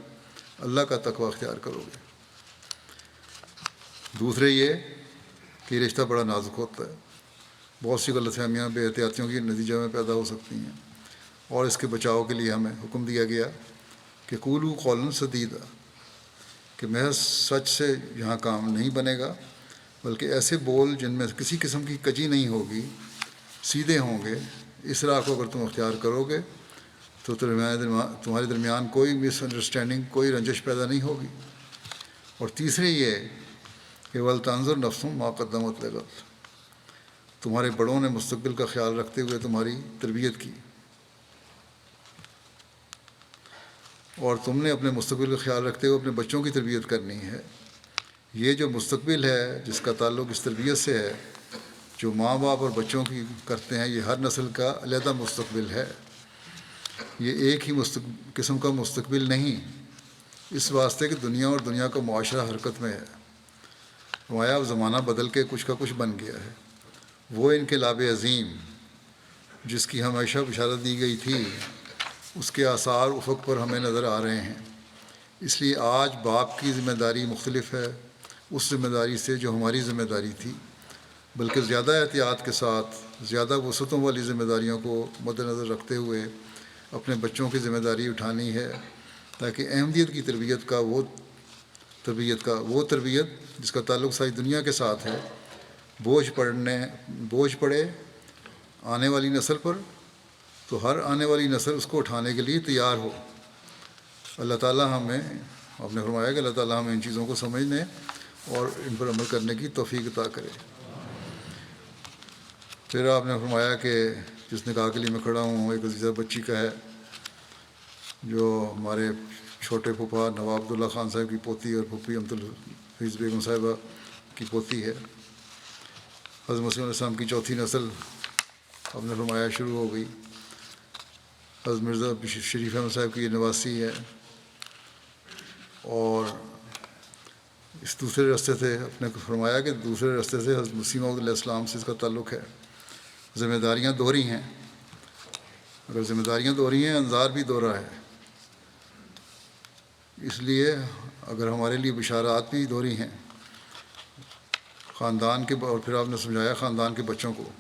اللہ کا تقوی اختیار کرو گے۔ دوسرے یہ کہ یہ رشتہ بڑا نازک ہوتا ہے، بہت سی غلط فہمیاں بے احتیاطیوں کے نتیجے میں پیدا ہو سکتی ہیں، اور اس کے بچاؤ کے لیے ہمیں حکم دیا گیا کہ قولوا قولا سدیدا، کہ محض سچ سے یہاں کام نہیں بنے گا بلکہ ایسے بول جن میں کسی قسم کی کجی نہیں ہوگی، سیدھے ہوں گے۔ اس راہ کو اگر تم اختیار کرو گے تو تمہارے درمیان کوئی مس انڈرسٹینڈنگ، کوئی رنجش پیدا نہیں ہوگی۔ اور تیسرے یہ کہ وَلْتَنظُرْ نَفْسٌ مَا قَدَّمَتْ لِغَدٍ، تمہارے بڑوں نے مستقبل کا خیال رکھتے ہوئے تمہاری تربیت کی، اور تم نے اپنے مستقبل کا خیال رکھتے ہوئے اپنے بچوں کی تربیت کرنی ہے۔ یہ جو مستقبل ہے جس کا تعلق اس تربیت سے ہے جو ماں باپ اور بچوں کی کرتے ہیں، یہ ہر نسل کا علیحدہ مستقبل ہے، یہ ایک ہی قسم کا مستقبل نہیں، اس واسطے کہ دنیا اور دنیا کا معاشرہ حرکت میں ہے۔ فرمایا اب زمانہ بدل کے کچھ کا کچھ بن گیا ہے، وہ انقلاب عظیم جس کی ہمیشہ بشارت دی گئی تھی اس کے آثار افق پر ہمیں نظر آ رہے ہیں۔ اس لیے آج باپ کی ذمہ داری مختلف ہے اس ذمہ داری سے جو ہماری ذمہ داری تھی، بلکہ زیادہ احتیاط کے ساتھ زیادہ وسعتوں والی ذمہ داریوں کو مد نظر رکھتے ہوئے اپنے بچوں کی ذمہ داری اٹھانی ہے، تاکہ احمدیت کی تربیت جس کا تعلق ساری دنیا کے ساتھ ہے بوجھ پڑے آنے والی نسل پر، تو ہر آنے والی نسل اس کو اٹھانے کے لیے تیار ہو۔ اللہ تعالیٰ ہمیں، آپ نے فرمایا کہ اللہ تعالیٰ ہمیں ان چیزوں کو سمجھنے اور ان پر عمل کرنے کی توفیق عطا کرے۔ پھر آپ نے فرمایا کہ جس نکاح کے لیے میں کھڑا ہوں ایک عزیزہ بچی کا ہے جو ہمارے چھوٹے پھوپھا نواب عبداللہ خان صاحب کی پوتی اور پھوپھی امت الحفیظ بیگم صاحبہ کی پوتی ہے۔ حضرت مسیح علیہ السلام کی چوتھی نسل آپ نے فرمایا شروع ہو گئی۔ حضرت مرزا شریف احمد صاحب کی یہ نواسی ہے، اور اس دوسرے راستے سے آپ نے فرمایا کہ دوسرے راستے سے حضرت مسیح موعود علیہ السلام سے اس کا تعلق ہے۔ ذمہ داریاں دوہری ہیں، اگر ذمہ داریاں دوہری ہیں انظار بھی دوہرا ہے، اس لیے اگر ہمارے لیے بشارات بھی دوہری ہیں خاندان کے، اور پھر آپ نے سمجھایا خاندان کے بچوں کو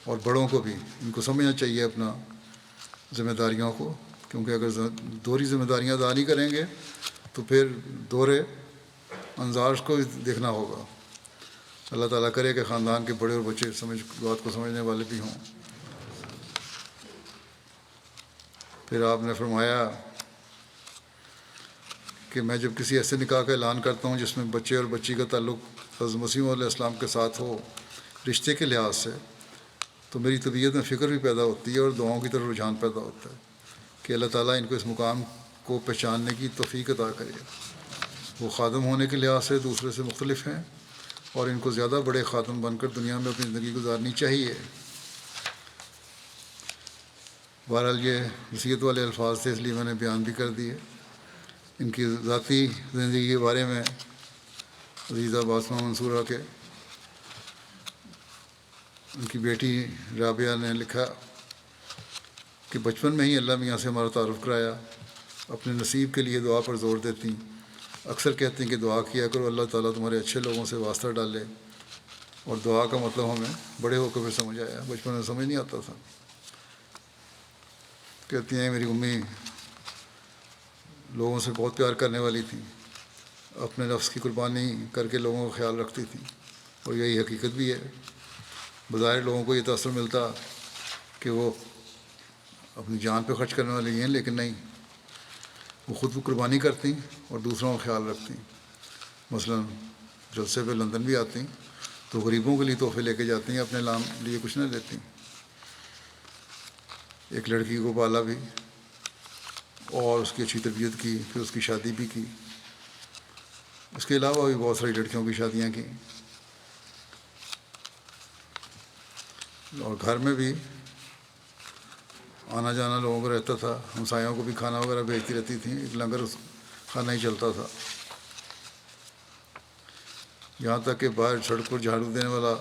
اور بڑوں کو بھی ان کو سمجھنا چاہیے اپنا ذمہ داریوں کو، کیونکہ اگر دوہری ذمہ داریاں ادا نہیں کریں گے تو پھر دوہرے انظار کو دیکھنا ہوگا۔ اللہ تعالیٰ کرے کہ خاندان کے بڑے اور بچے بات کو سمجھنے والے بھی ہوں۔ پھر آپ نے فرمایا کہ میں جب کسی ایسے نکاح کا اعلان کرتا ہوں جس میں بچے اور بچی کا تعلق حضرت مسیح علیہ السلام کے ساتھ ہو رشتے کے لحاظ سے، تو میری طبیعت میں فکر بھی پیدا ہوتی ہے اور دعاؤں کی طرف رجحان پیدا ہوتا ہے کہ اللہ تعالیٰ ان کو اس مقام کو پہچاننے کی توفیق عطا کرے۔ وہ خادم ہونے کے لحاظ سے دوسرے سے مختلف ہیں اور ان کو زیادہ بڑے خادم بن کر دنیا میں اپنی زندگی گزارنی چاہیے۔ بہرحال یہ نصیحت والے الفاظ تھے، اس لیے میں نے بیان بھی کر دیے۔ ان کی ذاتی زندگی کے بارے میں عزیزہ باسمہ منصورہ کے ان کی بیٹی رابعہ نے لکھا کہ بچپن میں ہی اللہ میاں سے ہمارا تعارف کرایا، اپنے نصیب کے لیے دعا پر زور دیتی، اکثر کہتی ہیں کہ دعا کیا کرو اللہ تعالیٰ تمہارے اچھے لوگوں سے واسطہ ڈالے، اور دعا کا مطلب ہمیں بڑے ہو کر پھر سمجھ آیا، بچپن میں سمجھ نہیں آتا تھا۔ کہتی ہیں میری امی لوگوں سے بہت پیار کرنے والی تھیں، اپنے نفس کی قربانی کر کے لوگوں کا خیال رکھتی تھیں، اور یہی حقیقت بھی ہے۔ بظاہر لوگوں کو یہ تاثر ملتا کہ وہ اپنی جان پہ خرچ کرنے والی ہیں، لیکن نہیں، وہ خود بھی قربانی کرتی اور دوسروں کا خیال رکھتی۔ مثلاً جلسے پہ لندن بھی آتی تو غریبوں کے لیے تحفے لے کے جاتی ہیں، اپنے لیے کچھ نہ لیتی۔ ایک لڑکی کو پالا بھی اور اس کی اچھی تربیت کی، پھر اس کی شادی بھی کی۔ اس کے علاوہ بھی بہت ساری لڑکیوں کی شادیاں کی، اور گھر میں بھی آنا جانا لوگوں کا رہتا تھا، ہمسایوں کو بھی کھانا وغیرہ بھیجتی رہتی تھیں، ایک لنگر اس کھانا ہی چلتا تھا۔ یہاں تک کہ باہر سڑک پر جھاڑو دینے والا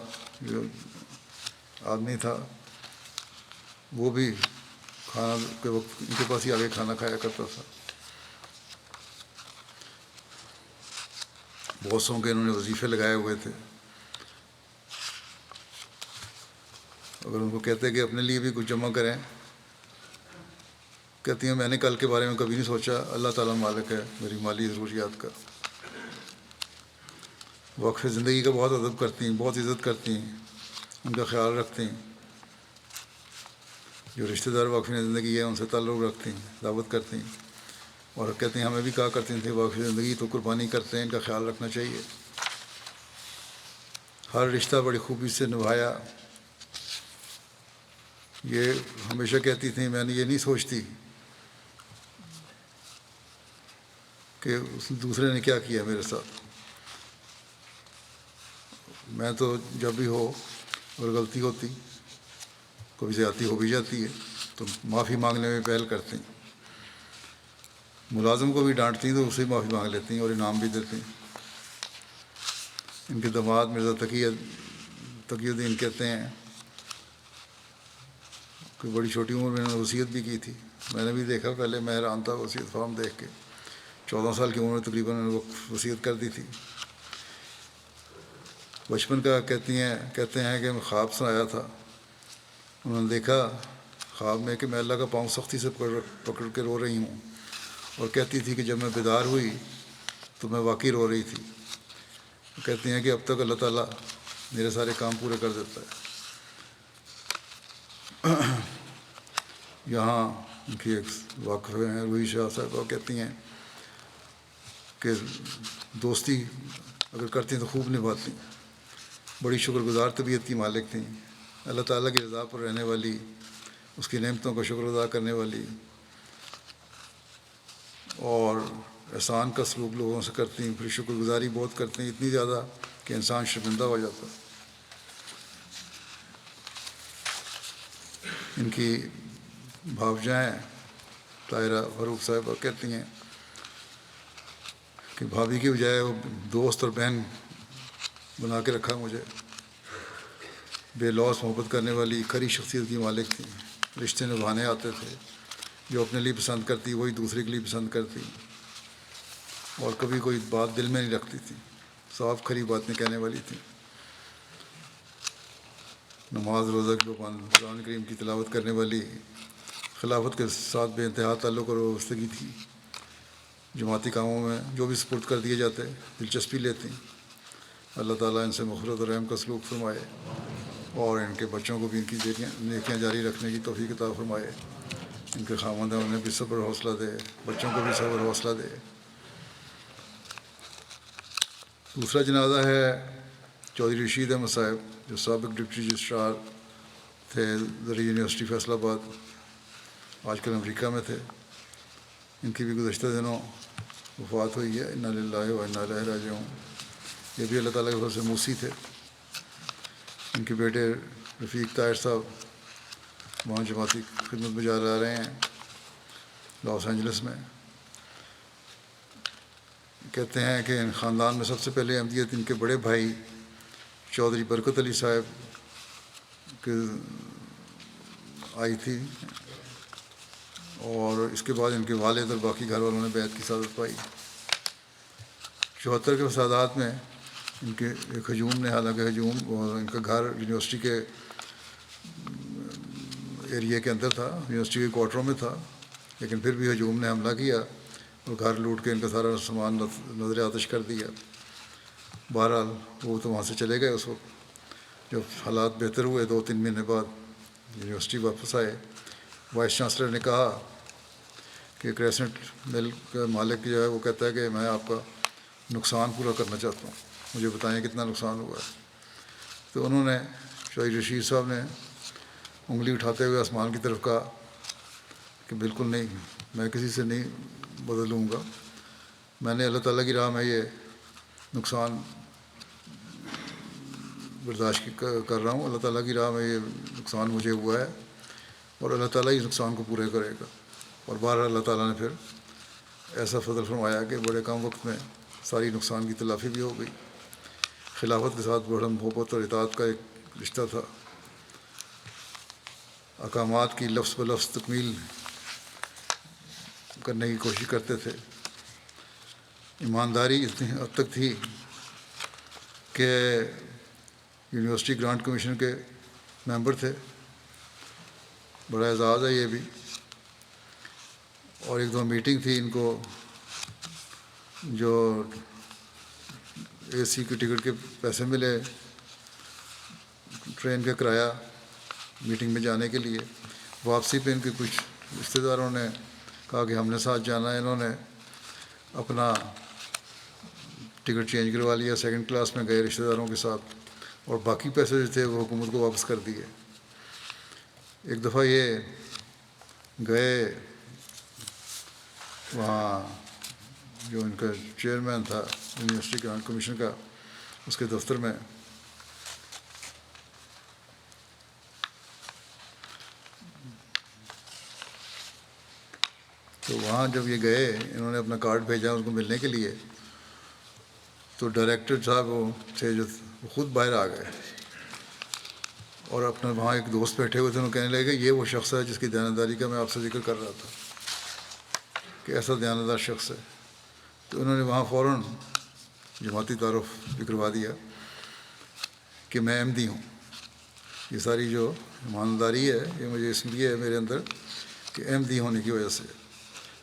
جو آدمی تھا وہ بھی کھانا کے وقت ان کے پاس ہی آگے کھانا کھایا کرتا تھا۔ بہت سو کے انہوں نے وظیفے لگائے ہوئے تھے، اگر ان کو کہتے کہ اپنے لیے بھی کچھ جمع کریں، کہتی ہیں میں نے کل کے بارے میں کبھی نہیں سوچا، اللہ تعالیٰ مالک ہے میری مالی ضروریات کا۔ وقف زندگی کا بہت ادب کرتی ہیں، بہت عزت کرتی ہیں، ان کا خیال رکھتی ہیں۔ جو رشتہ دار وقف زندگی ہے ان سے تعلق رکھتی ہیں، دعوت کرتی ہیں، اور کہتی ہیں ہمیں بھی کہا کرتی تھیں وقف زندگی تو قربانی کرتے ہیں، ان کا خیال رکھنا چاہیے۔ ہر رشتہ بڑی خوبی سے نبھایا۔ یہ ہمیشہ کہتی تھیں میں نے یہ نہیں سوچتی کہ اس دوسرے نے کیا کیا میرے ساتھ، میں تو جب بھی ہو اگر غلطی ہوتی، کوئی زیادتی ہو بھی جاتی ہے تو معافی مانگنے میں پہل کرتی ہیں، ملازم کو بھی ڈانٹتی تو اسے معافی مانگ لیتی ہیں اور انعام بھی دیتی ہیں۔ ان کے داماد مرزا تقی الدین کہتے ہیں کہ بڑی چھوٹی عمر میں انہوں نے وصیت بھی کی تھی، میں نے بھی دیکھا، پہلے میں حیران تھا وصیت فارم دیکھ کے، 14 سال کی عمر میں تقریباً انہوں نے وصیت کر دی تھی۔ بچپن کا کہتے ہیں کہ میں خواب سنایا تھا، انہوں نے دیکھا خواب میں کہ میں اللہ کا پاؤں سختی سے پکڑ کے رو رہی ہوں، اور کہتی تھی کہ جب میں بیدار ہوئی تو میں واقعی رو رہی تھی۔ کہتی ہیں کہ اب تک اللہ تعالیٰ میرے سارے کام پورے کر دیتا ہے۔ یہاں ان کی ایک واقف ہیں روحی شاہ صاحب، وہ کہتی ہیں کہ دوستی اگر کرتی ہیں تو خوب نبھاتی، بڑی شکر گزار طبیعت کی مالک تھیں، اللہ تعالیٰ کی رضا پر رہنے والی، اس کی نعمتوں کا شکر ادا کرنے والی، اور احسان کا سلوک لوگوں سے کرتی ہیں، پھر شکر گزاری بہت کرتی ہیں، اتنی زیادہ کہ انسان شرمندہ ہو جاتا ہے۔ ان کی بھابجائیں طاہرہ فاروق صاحبہ کہتی ہیں کہ بھابھی کی بجائے وہ دوست اور بہن بنا کے رکھا مجھے، بے لوث محبت کرنے والی کھری شخصیت کی مالک تھیں، رشتے نبھانے آتے تھے، جو اپنے لیے پسند کرتی وہی دوسرے کے لیے پسند کرتی، اور کبھی کوئی بات دل میں نہیں رکھتی تھی، صاف کھری باتیں کہنے والی تھیں۔ نماز روزہ کی پابند، قرآن کریم کی تلاوت کرنے والی، خلافت کے ساتھ بے انتہا تعلق اور وابستگی تھی، جماعتی کاموں میں جو بھی سپرد کر دیے جاتے دلچسپی لیتی۔ اللہ تعالیٰ ان سے مغفرت اور رحم کا سلوک فرمائے، اور ان کے بچوں کو بھی ان کی نیکیاں جاری رکھنے کی توفیق عطا فرمائے، ان کے خاوندوں انہیں بھی صبر حوصلہ دے، بچوں کو بھی صبر حوصلہ دے۔ دوسرا جنازہ ہے چودھری رشید احمد صاحب، جو سابق ڈپٹی رجسٹرار تھے زرعی یونیورسٹی فیصل آباد، آج کل امریکہ میں تھے۔ ان کی بھی گزشتہ دنوں وفات ہوئی ہے، انا للہ و انا الیہ راجعون۔ یہ بھی اللہ تعالیٰ کے فضل سے موسی تھے۔ ان کے بیٹے رفیق طاہر صاحب وہاں جماعتی خدمت میں جا رہے ہیں لاس اینجلس میں۔ کہتے ہیں کہ ان خاندان میں سب سے پہلے احمدیت ان کے بڑے بھائی چودھری برکت علی صاحب کے آئی تھی، اور اس کے بعد ان کے والد اور باقی گھر والوں نے بیعت کی سعادت پائی۔ 74 کے فسادات میں ان کے ایک ہجوم نے، حالانکہ ہجوم اور ان کا گھر یونیورسٹی کے ایریا کے اندر تھا، یونیورسٹی کے کوارٹروں میں تھا، لیکن پھر بھی ہجوم نے حملہ کیا اور گھر لوٹ کے ان کا سارا سامان نظر آتش کر دیا۔ بہرحال وہ تو وہاں سے چلے گئے۔ اس وقت جب حالات بہتر ہوئے 2-3 مہینے بعد یونیورسٹی واپس آئے، وائس چانسلر نے کہا کہ کریسنٹ مل کا مالک جو ہے وہ کہتا ہے کہ میں آپ کا نقصان پورا کرنا چاہتا ہوں، مجھے بتائیں کتنا نقصان ہوا ہے۔ تو انہوں نے، چودھری رشید صاحب نے انگلی اٹھاتے ہوئے آسمان کی طرف کہا کہ بالکل نہیں، میں کسی سے نہیں بدلوں گا، میں نے اللہ تعالیٰ کی راہ میں یہ نقصان برداشت کر رہا ہوں، اللہ تعالیٰ کی راہ میں یہ نقصان مجھے ہوا ہے اور اللہ تعالیٰ اس نقصان کو پورے کرے گا۔ اور بہرحال اللہ تعالیٰ نے پھر ایسا فضل فرمایا کہ بڑے کم وقت میں ساری نقصان کی تلافی بھی ہو گئی۔ خلافت کے ساتھ بڑھن محبت اور اطاعت کا ایک رشتہ تھا۔ احکامات کی لفظ بلفظ تکمیل کرنے کی کوشش کرتے تھے۔ ایمانداری اتنی حد تک تھی کہ یونیورسٹی گرانٹ کمیشن کے ممبر تھے، بڑا اعزاز ہے یہ بھی۔ اور ایک دو میٹنگ تھی ان کو، جو اے سی کی ٹکٹ کے پیسے ملے، ٹرین کا کرایہ میٹنگ میں جانے کے لیے، واپسی پہ ان کے کچھ رشتہ داروں نے کہا کہ ہم نے ساتھ جانا ہے، انہوں نے اپنا ٹکٹ چینج کروا لیا، سیکنڈ کلاس میں گئے رشتہ داروں کے ساتھ، اور باقی پیسے جو تھے وہ حکومت کو واپس کر دیے۔ ایک دفعہ یہ گئے وہاں، جو ان کا چیئرمین تھا یونیورسٹی گرانٹ کمیشن کا، اس کے دفتر میں، تو وہاں جب یہ گئے، انہوں نے اپنا کارڈ بھیجا ان کو ملنے کے لیے، تو ڈائریکٹر صاحب وہ تھے جو خود باہر آ گئے، اور اپنا وہاں ایک دوست بیٹھے ہوئے تھے، انہوں کہنے لگے کہ یہ وہ شخص ہے جس کی دیانتداری کا میں آپ سے ذکر کر رہا تھا، کہ ایسا دیانتدار شخص ہے۔ تو انہوں نے وہاں فوراً جماعتی تعارف بھی کروا دیا کہ میں احمدی ہوں۔ یہ ساری جو ایمانداری ہے یہ مجھے اس لیے ہے میرے اندر کہ احمدی ہونے کی وجہ سے،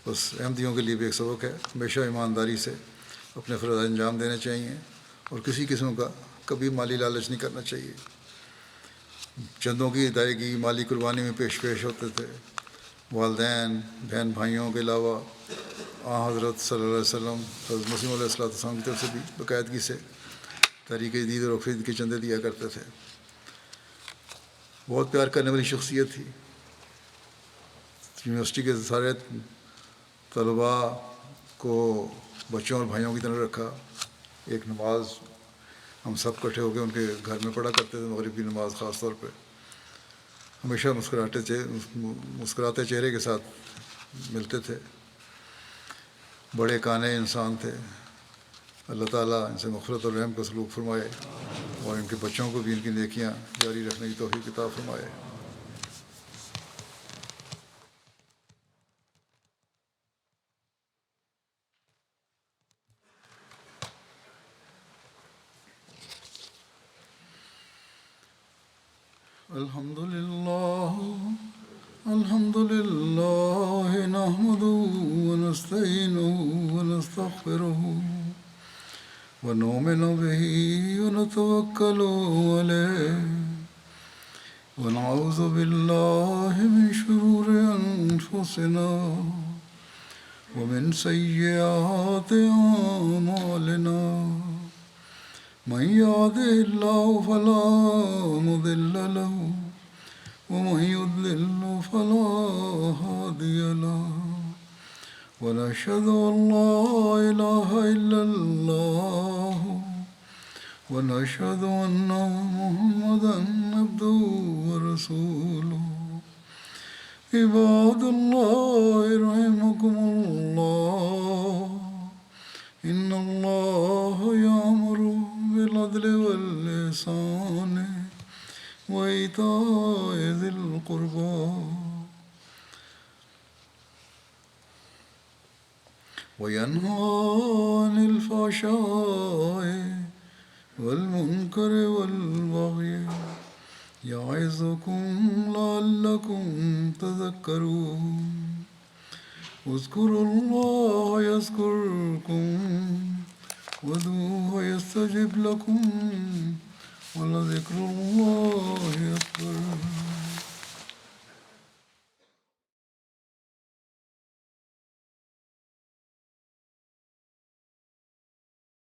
بس احمدیوں کے لیے بھی ایک سبق ہے، ہمیشہ ایمانداری سے اپنے فرائض انجام دینے چاہیے اور کسی قسم کا کبھی مالی لالچ نہیں کرنا چاہیے۔ چندوں کی ادائیگی مالی قربانی میں پیش ہوتے تھے۔ والدین، بہن بھائیوں کے علاوہ حضرت صلی اللہ علیہ وسلم، حضرت مسیح علیہ السلام کی طرف سے بھی باقاعدگی سے تحریک جدید اور اخرید کے چندے دیا کرتے تھے۔ بہت پیار کرنے والی شخصیت تھی۔ یونیورسٹی کے سارے طلباء کو بچوں اور بھائیوں کی طرح رکھا۔ ایک نماز ہم سب اکٹھے ہو کے ان کے گھر میں پڑھا کرتے تھے، مغرب کی نماز خاص طور پہ۔ ہمیشہ مسکراتے چہرے کے ساتھ ملتے تھے۔ بڑے کانے انسان تھے۔ اللہ تعالیٰ ان سے مغفرت اور رحم کا سلوک فرمائے اور ان کے بچوں کو بھی ان کی نیکیاں جاری رکھنے کی توفیق عطا فرمائے۔ الحمد لله نحمده ونستعينه ونستغفره ونؤمن به ونتوكل عليه ونعوذ بالله من شرور أنفسنا ومن سيئات أعمالنا، من يهده الله فلا مضل له ومن يضلل فلا هادي له، ونشهد أن لا إله إلا الله ونشهد أن محمدا عبده ورسوله۔ عباد الله رحمكم الله، إن الله يأمر بالعدل والإحسان وإيتاء ذي القربى وينهى عن الفحشاء والمنكر والبغي يعظكم لعلكم تذكرون اذكروا الله يذكركم وادعوه يستجب لكم ولذكر الله